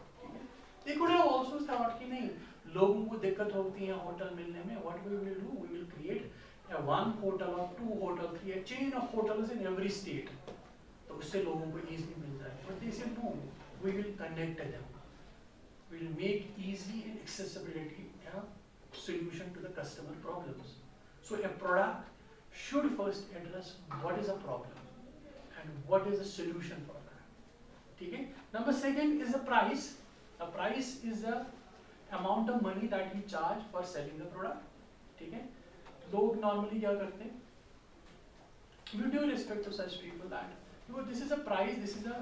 they could have also thought कि नहीं लोगों को दिक्कत होती है होटल मिलने में, what we will do, we will create a 1 hotel or 2 hotel, create chain of hotels in every state, तो उससे लोगों को easily मिल जाए। But they said no, we will connect them, we will make easy and accessibility a solution to the customer problems. So a product should first address what is a problem and what is a solution for that. ठीक है? Number 2 is the price. A price is the amount of money that you charge for selling the product. ठीक है? लोग normally क्या करते हैं? We do respect to such people that this is a price, this is a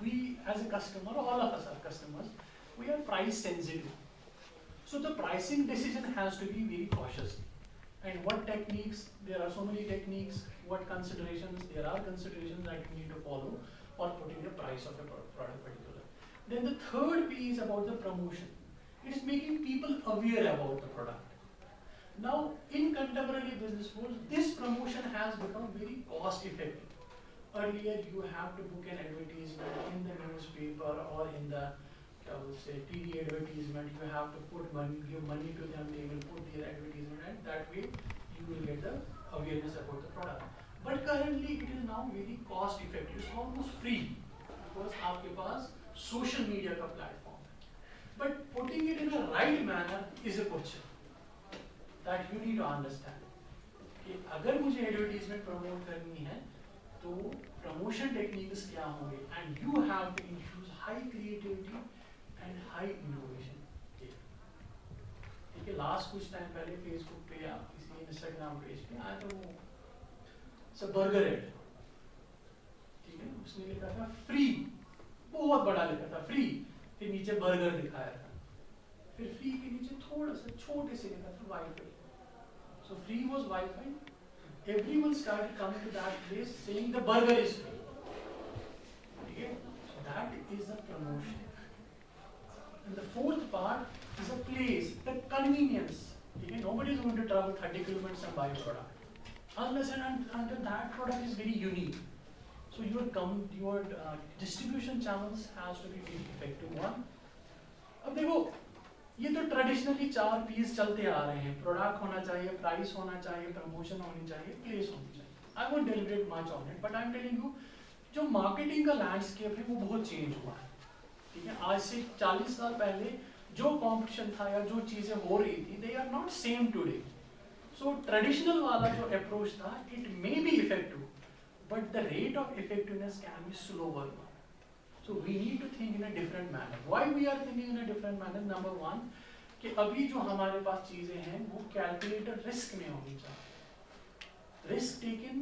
we as a customer, all of us are customers, we are price sensitive. So the pricing decision has to be very cautious. And what techniques? There are so many techniques. What considerations? There are considerations that you need to follow on putting the price of a product particular. Then the third P is about the promotion. It is making people aware about the product. Now, in contemporary business world, this promotion has become very cost effective. Earlier, you have to book an advertisement in the newspaper or in the TV advertisement. You have to put money, give money to them. They will put their advertisement, and that way you will get the awareness about the product. But currently, it is now very cost effective. It's almost free because आपके पास social media का platform है. But putting it in a right manner is a question that you need to understand. कि अगर मुझे advertisement promote करनी है, तो promotion techniques क्या होंगे, and you have to infuse high creativity and high innovation. ठीक है, लास्ट कुछ टाइम पहले फेसबुक पे या किसी इंस्टाग्राम पेज पे आया तो वो बर्गर एड, ठीक है, उसने लिखा था फ्री, बहुत बड़ा लिखा था फ्री, फिर नीचे बर्गर दिखाया था, फिर फ्री के नीचे थोड़ा सा छोटे से लिखा था wifi. So free was wifi, everyone started coming to that place saying the burger is free. Okay? So that is the promotion. And the fourth part is a place, the convenience. Okay? Nobody is going to travel 30 kilometers and buy a product unless and until that product is very unique. So your distribution channels has to be very effective one. अब देखो ये तो traditionally 4 piece चलते आ रहे हैं, product होना चाहिए, price होना चाहिए, प्रमोशन होनी चाहिए, प्लेस होनी चाहिए। I won't deliberate much on it, but I am telling you जो मार्केटिंग का लैंडस्केप है वो बहुत चेंज हुआ है। ठीक है, आज से 40 साल पहले जो कंपटीशन था या जो चीजें हो रही थी, they are not same today. So traditional वाला जो अप्रोच था, it may be effective, but the rate of effectiveness can be slower. So we need to think in a different manner. Why we are thinking in a different manner? Number one, कि अभी जो हमारे पास चीजें हैं वो calculated risk में होनी चाहिए। Risk taken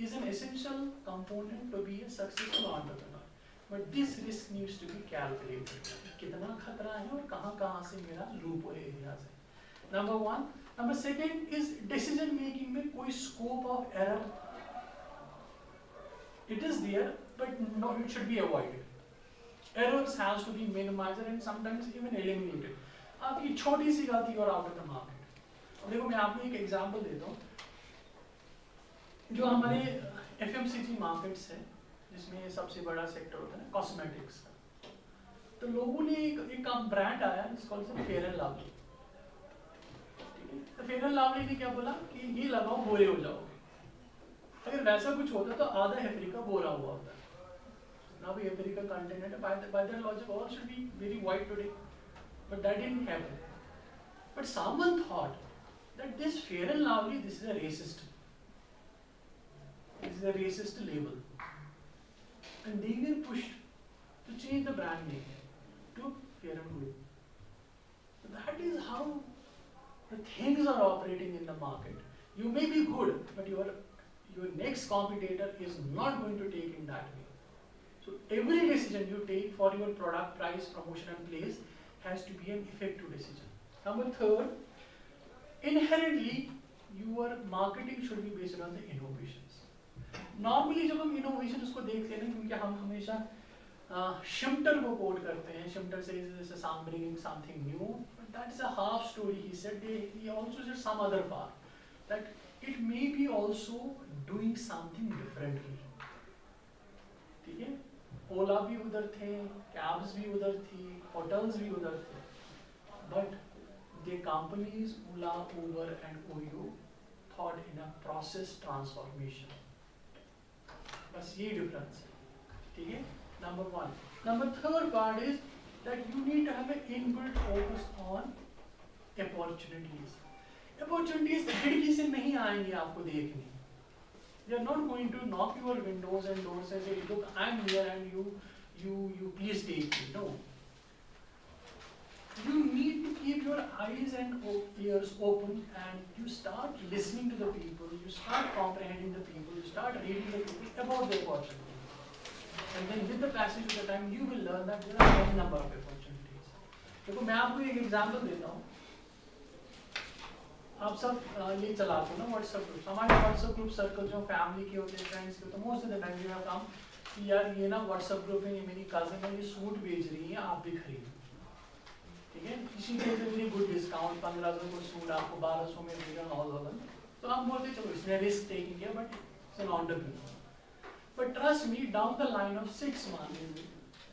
is an essential component to be a successful entrepreneur. But this risk needs to be calculated. कितना खतरा है और कहाँ से मेरा loophole areas है। Number one. Number second is decision making में कोई scope of error. It is there, but no, it should be avoided. Errors has to be minimized and sometimes even eliminated. आपकी छोटी सी गलती और आउट ऑफ द मार्केट। अब देखो मैं आपको एक एग्जांपल देता हूँ, जो हमारे FMCG मार्केट्स है जिसमें सबसे बड़ा सेक्टर होता है ना कॉस्मेटिक्स का, तो लोगों ने एक ब्रांड आया जिसको फेयर एंड लवली। ठीक है, तो फेयर एंड लवली ने क्या बोला कि ये लगाओ गोरे हो जाओगे। अगर वैसा कुछ होता तो आधा अफ्रीका गोरा हुआ होता। Now we empirical content, by that logic all should be very white today, but that didn't happen. But someone thought that this fair and lovely, this is a racist. This is a racist label, and they were pushed to change the brand name to Fair and Good. So that is how the things are operating in the market. You may be good, but your next competitor is not going to take in that way. So every decision you take for your product, price, promotion and place has to be an effective decision. Number third, inherently your marketing should be based on the innovations. Normally जब हम innovation उसको देखते हैं ना, क्योंकि हम हमेशा शिम्टर को कोड करते हैं, शिम्टर says I'm bringing something new, but that is a half story. He said he also said some other part, that it may be also doing something differently. ठीक है, ओला भी उधर थे, कैब्स भी उधर थी, होटल्स भी उधर थे, but the companies Ola, Uber and Oyo thought in a process transformation. बस ये डिफरेंस है। ठीक है, number one. Number third part is that you need to have an inbuilt focus on opportunities. Opportunities खिड़की से नहीं आएंगी आपको देखने। They are not going to knock your windows and doors and say, look, I'm here and you please take me. No. You need to keep your eyes and ears open and you start listening to the people, you start comprehending the people, you start reading the people about the opportunities. And then with the passage of the time, you will learn that there are a number of opportunities. देखो मैं आपको एक example देता हूँ। आप सब ये चलाते हो ना व्हाट्सएप ग्रुप, हमारे व्हाट्सएप ग्रुप सर्कल जो फैमिली के होते हैं, फ्रेंड्स के होते हैं, most of the time we have come कि यार ये ना व्हाट्सएप ग्रुप में ये मेरी कजिन है, ये सूट बेच रही है, आप भी खरीदो। ठीक है, किसी के वेरी गुड डिस्काउंट, 1500 का सूट आपको 1200 में देगा ऑल ओवर। तो हम बोलते चलो इसने रिस्क टेकिंग किया, but it's an entrepreneur. But trust me, down the line of 6 months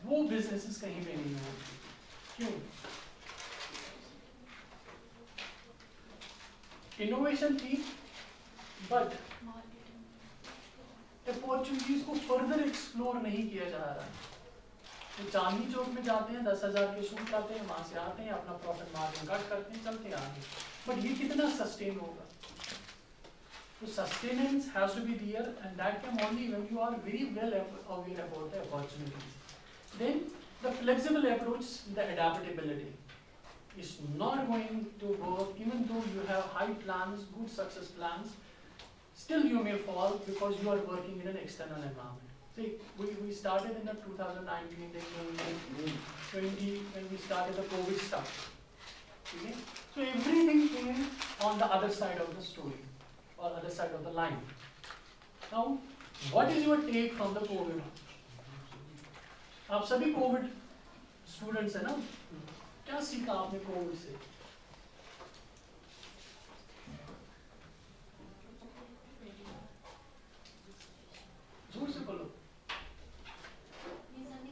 वो बिजनेसेस कहीं पे नहीं होंगे। क्यों? इनोवेशन थी, बट अपॉर्चुनिटीज को फर्दर एक्सप्लोर नहीं किया जा रहा है। तो चांदनी चौक में जाते हैं, 10,000 के सूट लाते हैं, वहां से आते हैं, अपना प्रॉफिट मार्जिन कट करते हैं, चलते आगे। बट ये कितना सस्टेन होगा? So sustenance has to be there, and that can only when you are very well aware about the opportunities. Then the flexible approach, the adaptability, is not going to work even though you have high plans, good success plans. Still you may fall because you are working in an external environment. See, we started in the 2019, then 2020 when we started the COVID stuff. Okay? So everything came on the other side of the story or other side of the line. Now, what is your take from the COVID? आप सभी Covid students हैं ना, क्या सीखा आपने Covid से? जोर से बोलो।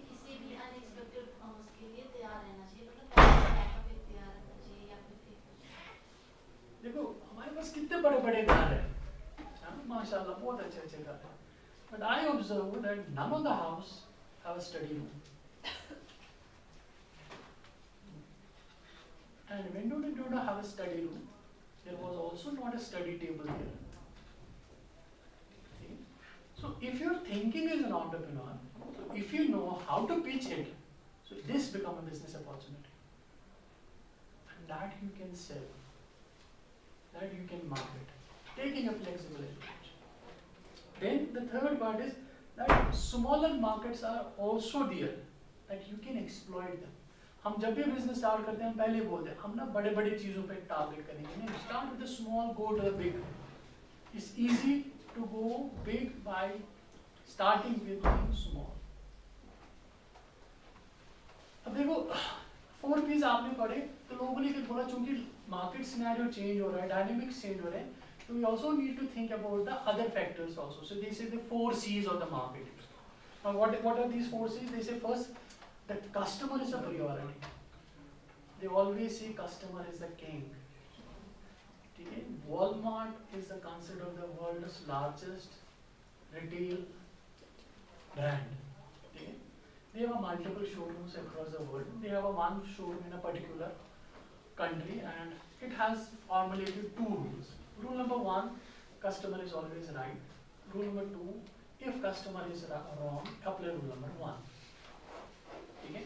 किसी भी अनएक्सपेक्टेड उसके लिए तैयार रहना चाहिए, मतलब बैकअप एक तैयार रहना चाहिए या फिर देखो हमारे पास कितने बड़े बड़े घर हैं, माशाल्लाह बहुत अच्छे अच्छे घर हैं, but I observe that none of the house have a study room. And when do they do not have a study room, there was also not a study table there. Okay? So if your thinking is an entrepreneur, so if you know how to pitch it, so this become a business opportunity. And that you can sell, that you can market, taking a flexible approach. Then the third part is that smaller markets are also there, that you can exploit them. हम जब भी business start करते हैं हम पहले बोलते हैं हम ना बड़े बड़े चीज़ों पे टारगेट करेंगे, नहीं, start with the small, go to the big. It's easy to go big by starting with small. अब देखो 4 P's आपने पढ़े तो लोगों ने फिर बोला चूंकि मार्केट सिनेरियो चेंज हो रहा है, डायनेमिक्स चेंज हो रहे हैं, so we also need to think about the other factors also. So they say the 4 C's of the market. Now what are these 4 C's? They say first, the customer is a priority. They always say customer is the king. Okay? Walmart is considered the world's largest retail brand. Okay? They have multiple showrooms across the world. They have one showroom in a particular country, and it has formulated 2 rules. Rule number 1, customer is always right. Rule number 2, if customer is wrong, apply rule number 1. Okay?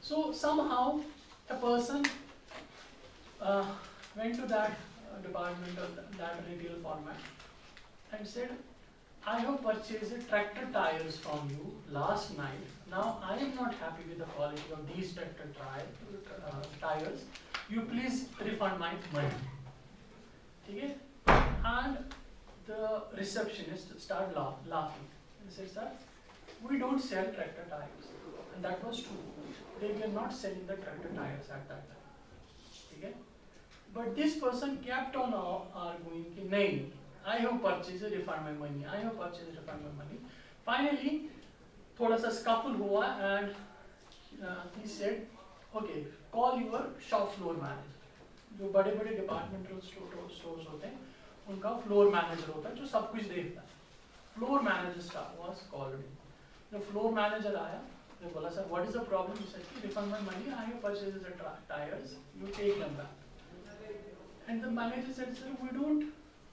So somehow a person went to that department or that retail format and said, I have purchased tractor tires from you last night. Now I am not happy with the quality of these tractor tires. You please refund my money. Okay? And the receptionist started laughing and said, sir, we don't sell tractor tires. And that was true. They were not selling the tractor tires at that time. Okay? But this person kept on arguing, nahi, I have purchased, refund my money. I have purchased, refund my money. Finally, thoda sa scuffle hua, and he said, okay, call your shop floor manager. जो बड़े बड़े departmental stores होते हैं उनका floor manager होता है जो सब कुछ देखता है. Floor manager was called. The floor manager आया, they बोला sir what is the problem. He said refund my money, I have purchased the tires, you take them back. And the manager said, sir, we don't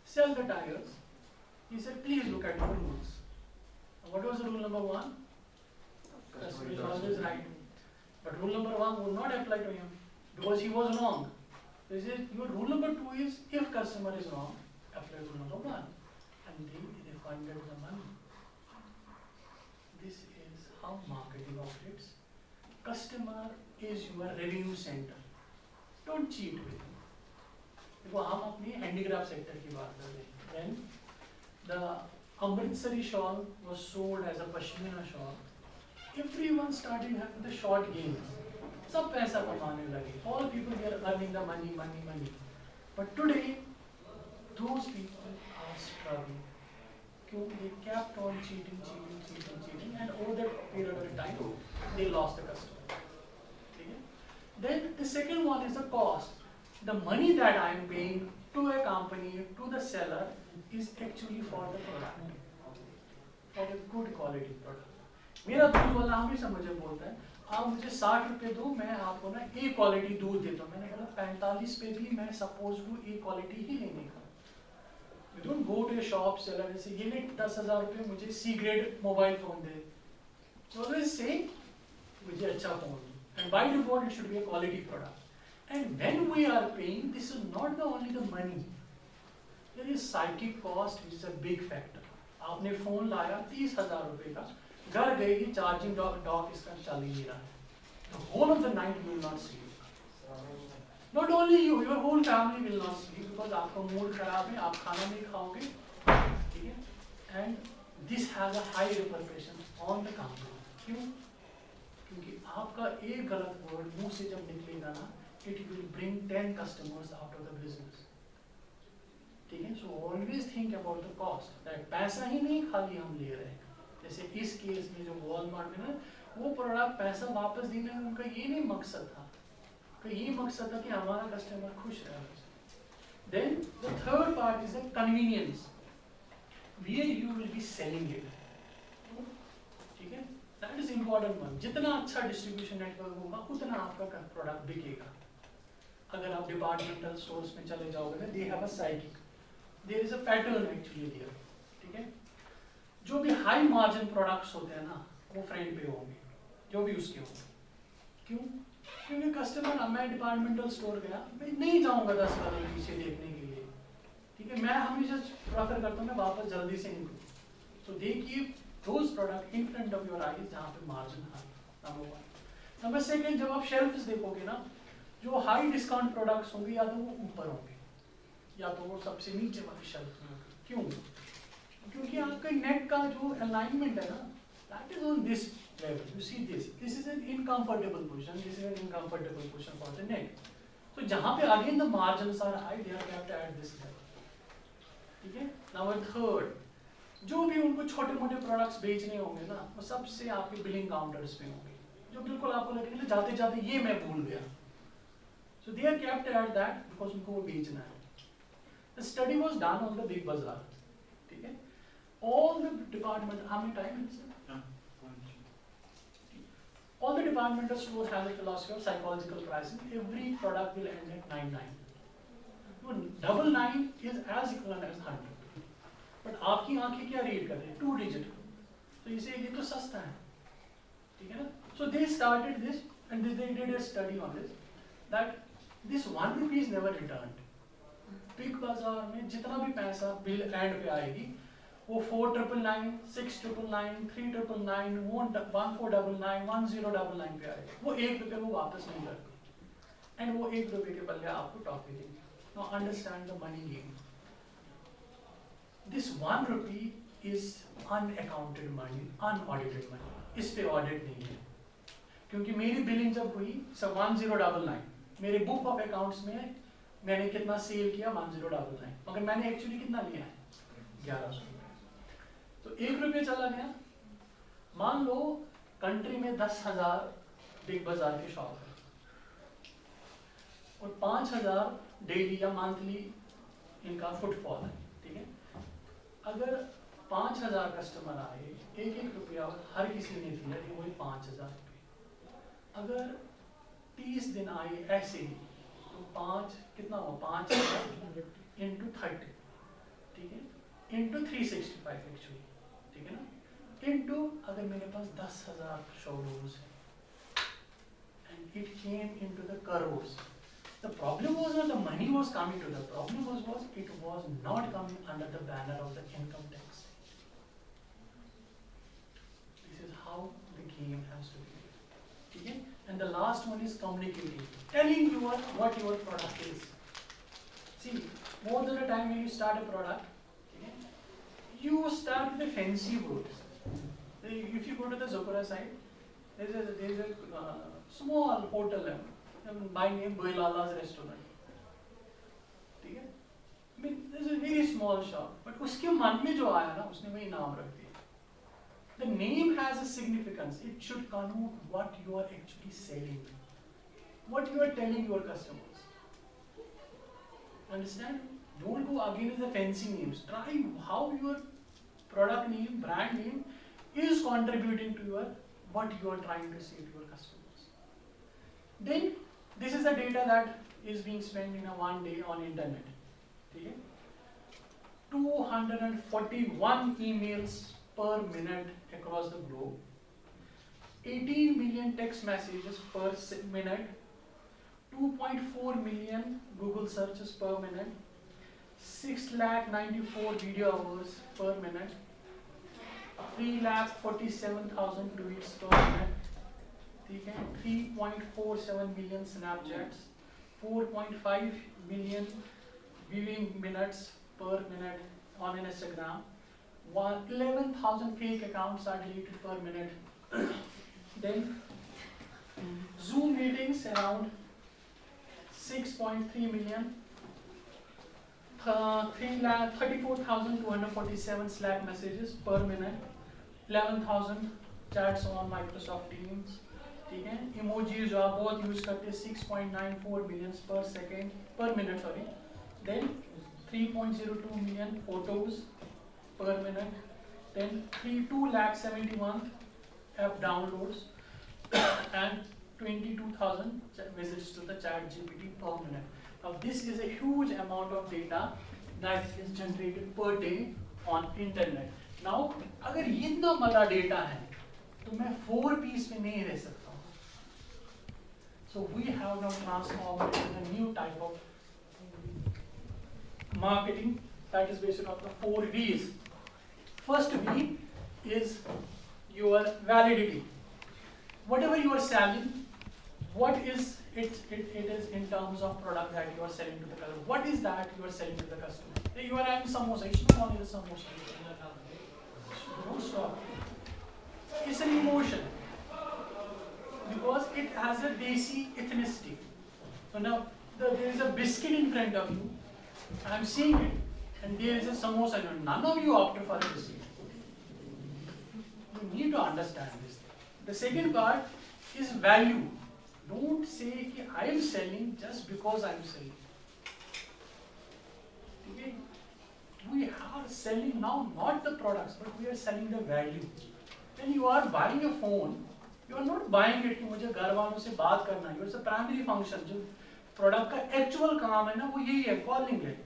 sell the tires. He said, please look at your rules. What was the rule number 1? Customer is always right. But rule number 1 would not apply to him because he was wrong. So he said, your rule number 2 is if customer is wrong, apply rule number 1. And they refunded the money. This is how marketing operates. Customer is your revenue center. Don't cheat with him. देखो हम अपनी handicraft sector की बात कर रहे हैं. When the Amritsari shawl was sold as a pashmina shawl, everyone started having the short gains. सब पैसा कमाने लगे. All people were earning the money. But today, those people are struggling. They kept on cheating, and over that period of time, they lost the customer. Okay? Then the second one is the cost. The money that I am paying to a company, to the seller, is actually for the product, for the good quality product. मेरा दूध वाला हमेशा मुझे बोलता है, आप मुझे 60 रुपये दो, मैं आपको ना ए क्वालिटी दूध देता हूँ. मैंने बोला 45 पे भी मैं सपोज टू ए क्वालिटी ही लेने का. We don't go to a shop seller and say, ये ले 10,000 रुपये मुझे C grade mobile phone they. You always say, मुझे अच्छा phone. And by default, it should be a quality product. And when we are paying, this is not only the money. There is psychic cost, which is a big factor. आपने phone लाया 30,000 रुपये का, घर गए ये charging dock इसका चल ही नहीं रहा है. The whole of the night you will not sleep. Not only you, your whole family will not sleep because आपका mood खराब है, आप खाना नहीं खाओगे, ठीक है? And this has a high repercussion on the company. क्यों? क्योंकि आपका एक गलत word मुंह से जब निकलेगा ना, it will bring 10 customers out of the business. ठीक है? So always think about the cost. That पैसा ही नहीं खाली हम ले रहे हैं. जैसे इस केस में जो Walmart में ना, वो प्रोडक्ट पैसा वापस देने में उनका ये नहीं मकसद था. तो ये मकसद था कि हमारा कस्टमर खुश रहे. Then the third part is the convenience, where you will be selling it. ठीक है? That is important one. जितना अच्छा distribution network होगा, उतना आपका प्रोडक्ट बिकेगा. अगर आप departmental stores में चले जाओगे ना, they have a psychic. There is a pattern actually there. ठीक है? जो भी high margin products होते हैं ना, वो फ्रेंड पे होंगे, जो भी उसके होंगे. क्यों? क्योंकि कस्टमर, मैं डिपार्टमेंटल स्टोर गया, मैं नहीं जाऊंगा 10 कदम पीछे देखने के लिए. ठीक है? मैं हमेशा प्रेफर करता हूँ मैं वापस जल्दी से निकलूँ. तो देखिए those product in front of your eyes जहाँ पे मार्जिन हाई. नंबर 1. नंबर 2, जब आप शेल्फ्स देखोगे ना, जो हाई डिस्काउंट प्रोडक्ट्स होंगे या तो वो ऊपर होंगे या तो वो सबसे नीचे वाली शेल्फ में होंगे. क्यों? क्योंकि आपका नेक का जो अलाइनमेंट है ना, that is on this level. You see this. This is an uncomfortable position. This is an uncomfortable position for the neck. So जहाँ पे again the margins are high, they are kept at this level. ठीक है? Number 3, जो भी उनको छोटे-मोटे products बेचने होंगे ना, वो सबसे आपके billing counters पे होंगे, जो बिल्कुल आपको लगेगा जाते-जाते ये मैं भूल गया. So they are kept at that because उनको वो बेचना है. The study was done on the big bazaar. ठीक है? All the department, how many times? All the departmental stores have a philosophy of psychological pricing. Every product will end at 99. So double 9 is as equivalent as 100. But आपकी आंखें क्या read कर रही हैं? 2 digit. तो इसे ये तो सस्ता है, ठीक है ना? So they started this and they did a study on this, that this 1 rupee is never returned. Big bazaar में जितना भी पैसा bill end पे आएगी, वो 4,999, 6,999, 3,999, 1,499, 1,099 पे आएगा. वो 1 रुपये वो वापस नहीं करते. And वो 1 रुपये के बदले आपको टॉफी देंगे. Now understand the money game. This 1 rupee is unaccounted money, unaudited money. इस पे ऑडिट नहीं है. क्योंकि मेरी बिलिंग जब हुई 1099, मेरे बुक ऑफ अकाउंट्स में मैंने कितना सेल किया 1099, मगर मैंने एक्चुअली कितना लिया है 1100. तो 1 रुपये चला गया. मान लो कंट्री में 10,000 बिग बाजार के शॉप है और 5,000 डेली या मंथली इनका फुटफॉल है. ठीक है? अगर 5,000 कस्टमर आए, 1-1 रुपया हर किसी ने दिया, ये वही 5,000 रुपये. अगर 30 दिन आए ऐसे ही, तो 5 कितना हुआ? 5,000 into 30, ठीक है? into 365 एक्चुअली, ठीक है ना? into अगर मेरे पास 10,000 showrooms है, and it came into the crores. The problem was not the money was coming to the problem was it was not coming under the banner of the income tax. This is how the game has to be. Okay? And the last one is communicating, telling you what your product is. See, most of the time when you start a product, okay, you start with the fancy words. If you go to the Zokura site, there is a small hotel by name Boilala's restaurant. ठीक है? I mean, this is a very small shop, but उसके मन में जो आया ना, उसने वही नाम रख दिया. The name has a significance. It should connote what you are actually selling, what you are telling your customers. Understand? Don't go against the fancy names. Try how your product name, brand name is contributing to your what you are trying to say to your customers. Then this is the data that is being spent in a one day on internet. Okay? 241 emails per minute across the globe, 18 million text messages per minute, 2.4 million Google searches per minute, 6,94 video hours per minute, 3,47,000 tweets per minute, 3.47 million Snapchats, 4.5 million viewing minutes per minute on an Instagram, 11,000 fake accounts are deleted per minute. Then Zoom meetings around 6.3 million, 34,247 Slack messages per minute, 11,000 chats on Microsoft Teams. ठीक है, emojis जो आप बहुत use करते हैं 6.94 million per minute sorry. Then 3.02 million photos per minute. Then 271 app downloads and 22,000 visits to the ChatGPT per minute. Now this is a huge amount of data that is generated per day on internet. Now अगर इतना बड़ा data है तो मैं 4 piece में नहीं रह सकता हूँ. So we have now transformed into a new type of marketing that is based on the 4 V's. First V is your validity. Whatever you are selling, what is it is in terms of product that you are selling to the customer. What is that you are selling to the customer? You are having samosa, it's not only the samosa. Don't stop. It's an emotion. Because it has a desi ethnicity. So now there is a biscuit in front of you, I am seeing it, and there is a samosa. None of you opted for a biscuit. You need to understand this. The second part is value. Don't say I am selling just because I am selling. Okay? We are selling now not the products, but we are selling the value. When you are buying a phone, you are not buying it कि मुझे घर वालों से बात करना है. It's a primary function. जो product का actual काम है ना वो यही है, calling है.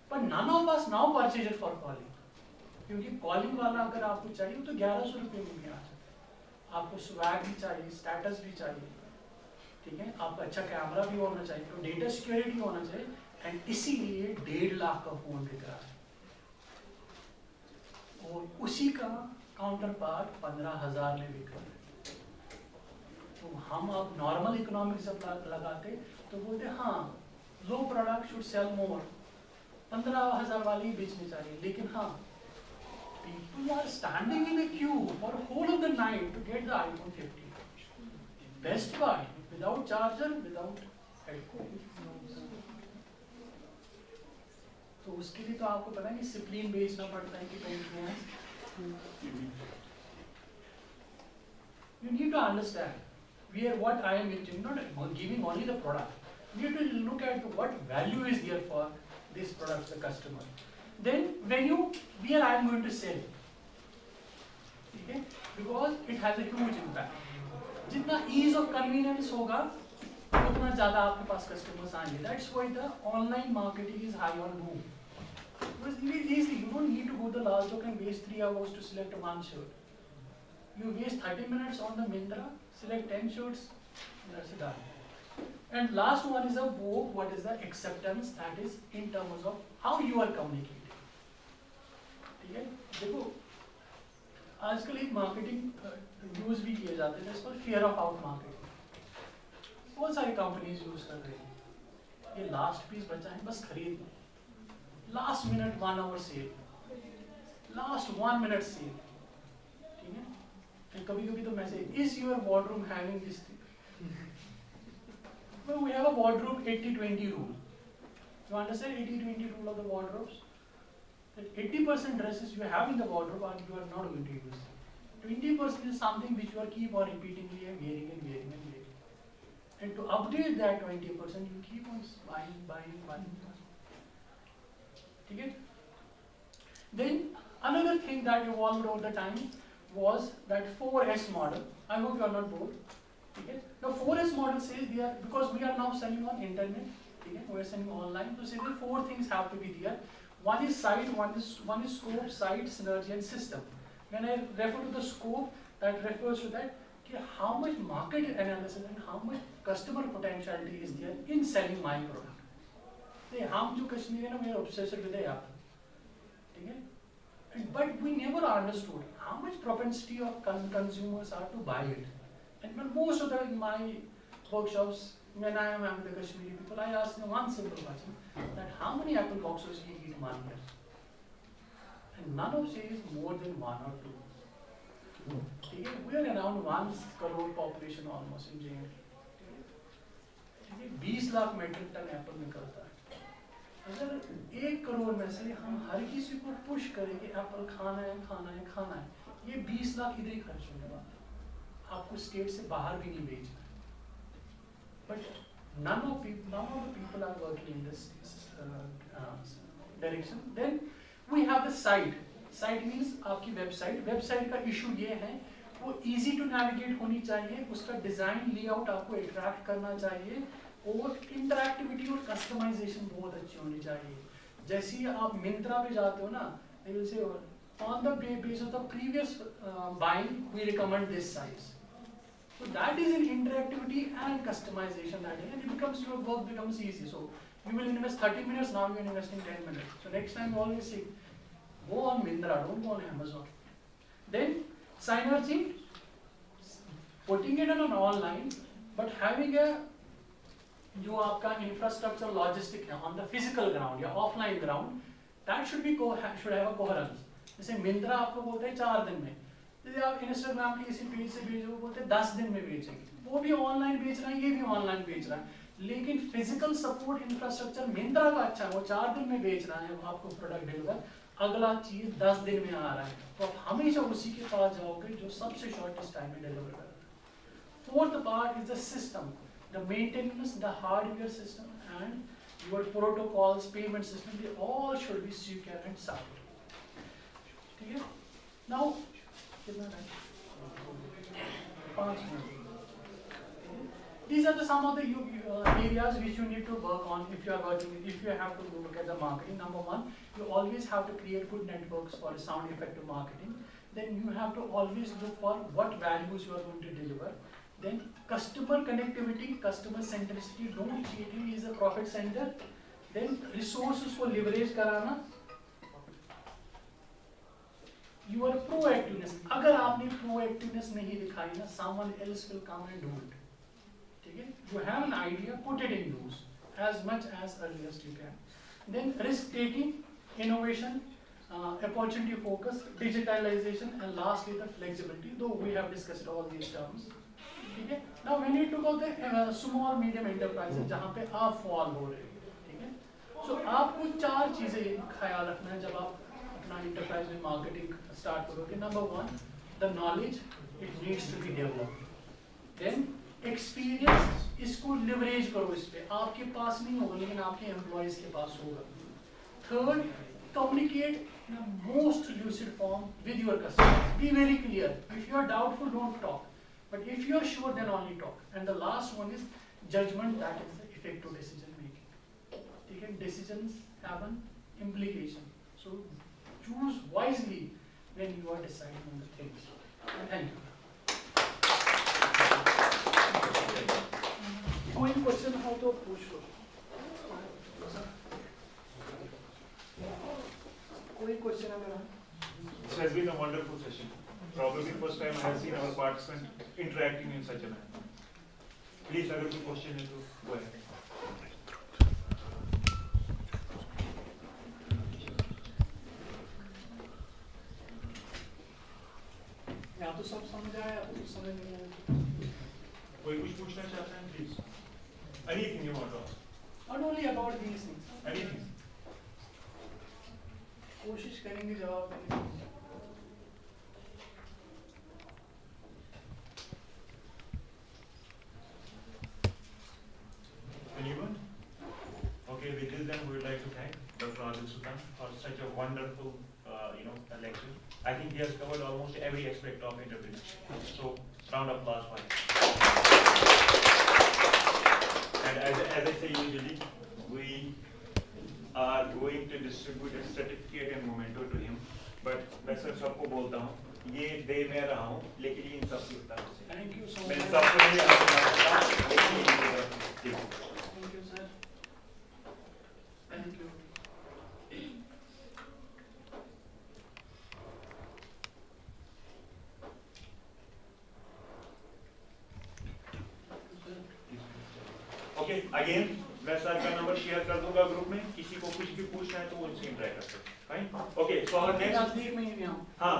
But none of us now purchase it for calling. क्योंकि calling वाला अगर आपको चाहिए तो 1100 रुपये में भी आ सकता है. आपको swag भी चाहिए, status भी चाहिए, ठीक है? आपका अच्छा कैमरा भी होना चाहिए, तो data security होना चाहिए, and इसीलिए 1.5 लाख का फोन बिक रहा है. और उसी का काउंटर पार्ट 15,000 में बिक रहा है. तो हम अब नॉर्मल इकोनॉमिक्स जब लगाते तो बोलते हाँ लो प्रोडक्ट शुड सेल मोर, 15,000 वाले ही बेचने चाहिए. लेकिन हाँ people are standing in a queue for whole of the night to get the iPhone 15. Best buy without charger, without headphone. तो उसके लिए तो आपको पता है कि सिप्लिन बेचना पड़ता है कि पेंट में. You need to understand where what I am not giving only the product. You need to look at what value is there for this product to the customer. Then when where I am going to sell, okay? Because it has a huge impact. जितना ease of convenience होगा उतना ज़्यादा आपके पास customers आएंगे. That's why the online marketing is high on boom. Because it is easy. You don't need to go to Lazlook and waste 3 hours to select one shirt. You waste 30 minutes on the Myntra, select 10 shirts, that's it done. And last one is what is the acceptance, that is in terms of how you are communicating. ठीक है? देखो आजकल एक marketing use भी किए जाते हैं जिसको फियर ऑफ आउट मार्केटिंग बहुत सारी कंपनीज यूज कर रही हैं. ये लास्ट पीस बचा है बस खरीद लो, last minute 1 hour sale, last 1 minute sale, ठीक है? कभी कभी तो message is your wardrobe having this thing. Well, we have a wardrobe 80-20 rule. You understand 80-20 rule of the wardrobes? That 80% dresses you have in the wardrobe and you are not going to use. 20% is something which you are keep on repeatedly and wearing and wearing and wearing. And to update that 20%, you keep on buying. Okay? Then another thing that evolved over the time was that 4S model. I hope you are not bored. Okay? The 4S model says because we are now selling on internet, okay? We are selling online, so say the 4 things have to be there. One is site, one is scope, site, synergy, and system. When I refer to the scope, that refers to that how much market analysis and how much customer potentiality is there in selling my product. हम जो कश्मीरी है ना, we are obsessed with the app. ठीक है? But we never understood how much propensity of consumers are to buy it. And when most of in my workshops, when I am with the Kashmiri people, I ask them one simple question, that how many apple boxes you eat 1 year? And none of says more than 1 or 2. Okay? We are around 1 crore population almost in JNK. 20 lakh metric tonne apple निकलता है. अगर 1 करोड़ में से हम हर किसी को push करें कि एप्पल खाना है, खाना है, खाना है, ये 20 लाख इधर ही खर्च होने वाला है. आपको स्टेट से बाहर भी नहीं भेजना है. But none of the people are working in this direction. Then we have the site. Site means आपकी वेबसाइट. वेबसाइट का इशू ये है, वो easy to navigate होनी चाहिए, उसका डिजाइन लेआउट आपको अट्रैक्ट करना चाहिए, और इंटरैक्टिविटी और कस्टमाइजेशन बहुत अच्छी होनी चाहिए. जैसे ही आप मिंत्रा पे जाते हो ना, they will say on the basis of the previous buying we recommend this size. So that is an interactivity and customization that is, and it becomes, your work becomes easy. So you will invest 30 minutes, now you are investing 10 minutes. So next time you always say, go on Myntra, don't go on Amazon. Then synergy, putting it on an online, but having a जो आपका infrastructure logistic है on the physical ground या offline ground, that should have a coherence. जैसे Myntra आपको बोलते हैं 4 दिन में, जैसे आप Instagram के किसी पेज से भेजो, वो बोलते हैं 10 दिन में भेजेंगे. वो भी ऑनलाइन बेच रहा है, ये भी ऑनलाइन बेच रहा है, लेकिन फिजिकल सपोर्ट इंफ्रास्ट्रक्चर Myntra का अच्छा है, वो 4 दिन में बेच रहा है आपको प्रोडक्ट डिलीवर, अगला चीज 10 दिन में आ रहा है, तो आप हमेशा उसी के पास जाओगे जो सबसे शॉर्टेस्ट टाइम में डिलीवर कर रहा है. Fourth part is the system, the maintenance, the hardware system, and your protocols, payment system, they all should be secure and sound. Okay? Now, these are some of the areas which you need to work on if you are working. If you have to look at the marketing, number one, you always have to create good networks for sound effective marketing. Then you have to always look for what values you are going to deliver. Then customer connectivity, customer centricity, don't cheating is a profit center. Then resources को leverage कराना, your proactiveness. अगर आपने proactiveness नहीं दिखाई ना, someone else will come and do it. ठीक है? You have an idea, put it in use as much as early as you can. Then risk taking, innovation, opportunity focus, digitalization, and lastly the flexibility. Though we have discussed all these terms. ठीक है? Now we need to go the small medium enterprises जहाँ पे आप fall हो रहे हो. ठीक है? So आपको 4 चीजें ख्याल रखना है जब आप अपना enterprise में marketing start करोगे. Number 1, the knowledge, it needs to be developed. Then experience, इसको leverage करो इस पे. आपके पास नहीं होगा लेकिन आपके employees के पास होगा. Third, communicate in the most lucid form with your customers. Be very clear. If you are doubtful, don't talk. But if you are sure, then only talk. And the last one is judgment, that is the effective decision making. Taking decisions have an implication. So choose wisely when you are deciding on the things. Thank you. कोई question हो तो पूछ लो. कोई question है मेरा? This has been a wonderful session. Probably first time I have seen our participants interacting in such a manner. Please, अगर कोई question है तो go ahead. या तो सब समझ आया या तो समझ नहीं आया. कोई कुछ पूछना चाहता है please? Anything you want to ask? Not only about these things. Anything? कोशिश करेंगे जवाब देने की. Anyone? Okay, with this then we would like to thank Dr. Abid Sultan for such a wonderful, lecture. I think he has covered almost every aspect of entrepreneurship. So, round of applause for him. And as I say usually, we are going to distribute a certificate and memento to him. But मैं sir सबको बोलता हूँ ये दे मैं रहा हूँ लेकिन ये इन सब की तरफ से Thank you so मैं much. सबको ये आपको लेकिन ये इनकी तरफ से Thank you, sir. Thank you. Okay again मैं सर का नंबर शेयर कर दूंगा ग्रुप में किसी को कुछ भी पूछना है तो वो उनसे इंटरेक्ट कर सकते हैं फाइन ओके सो नेक्स्ट नजदीक में ही हूँ. हाँ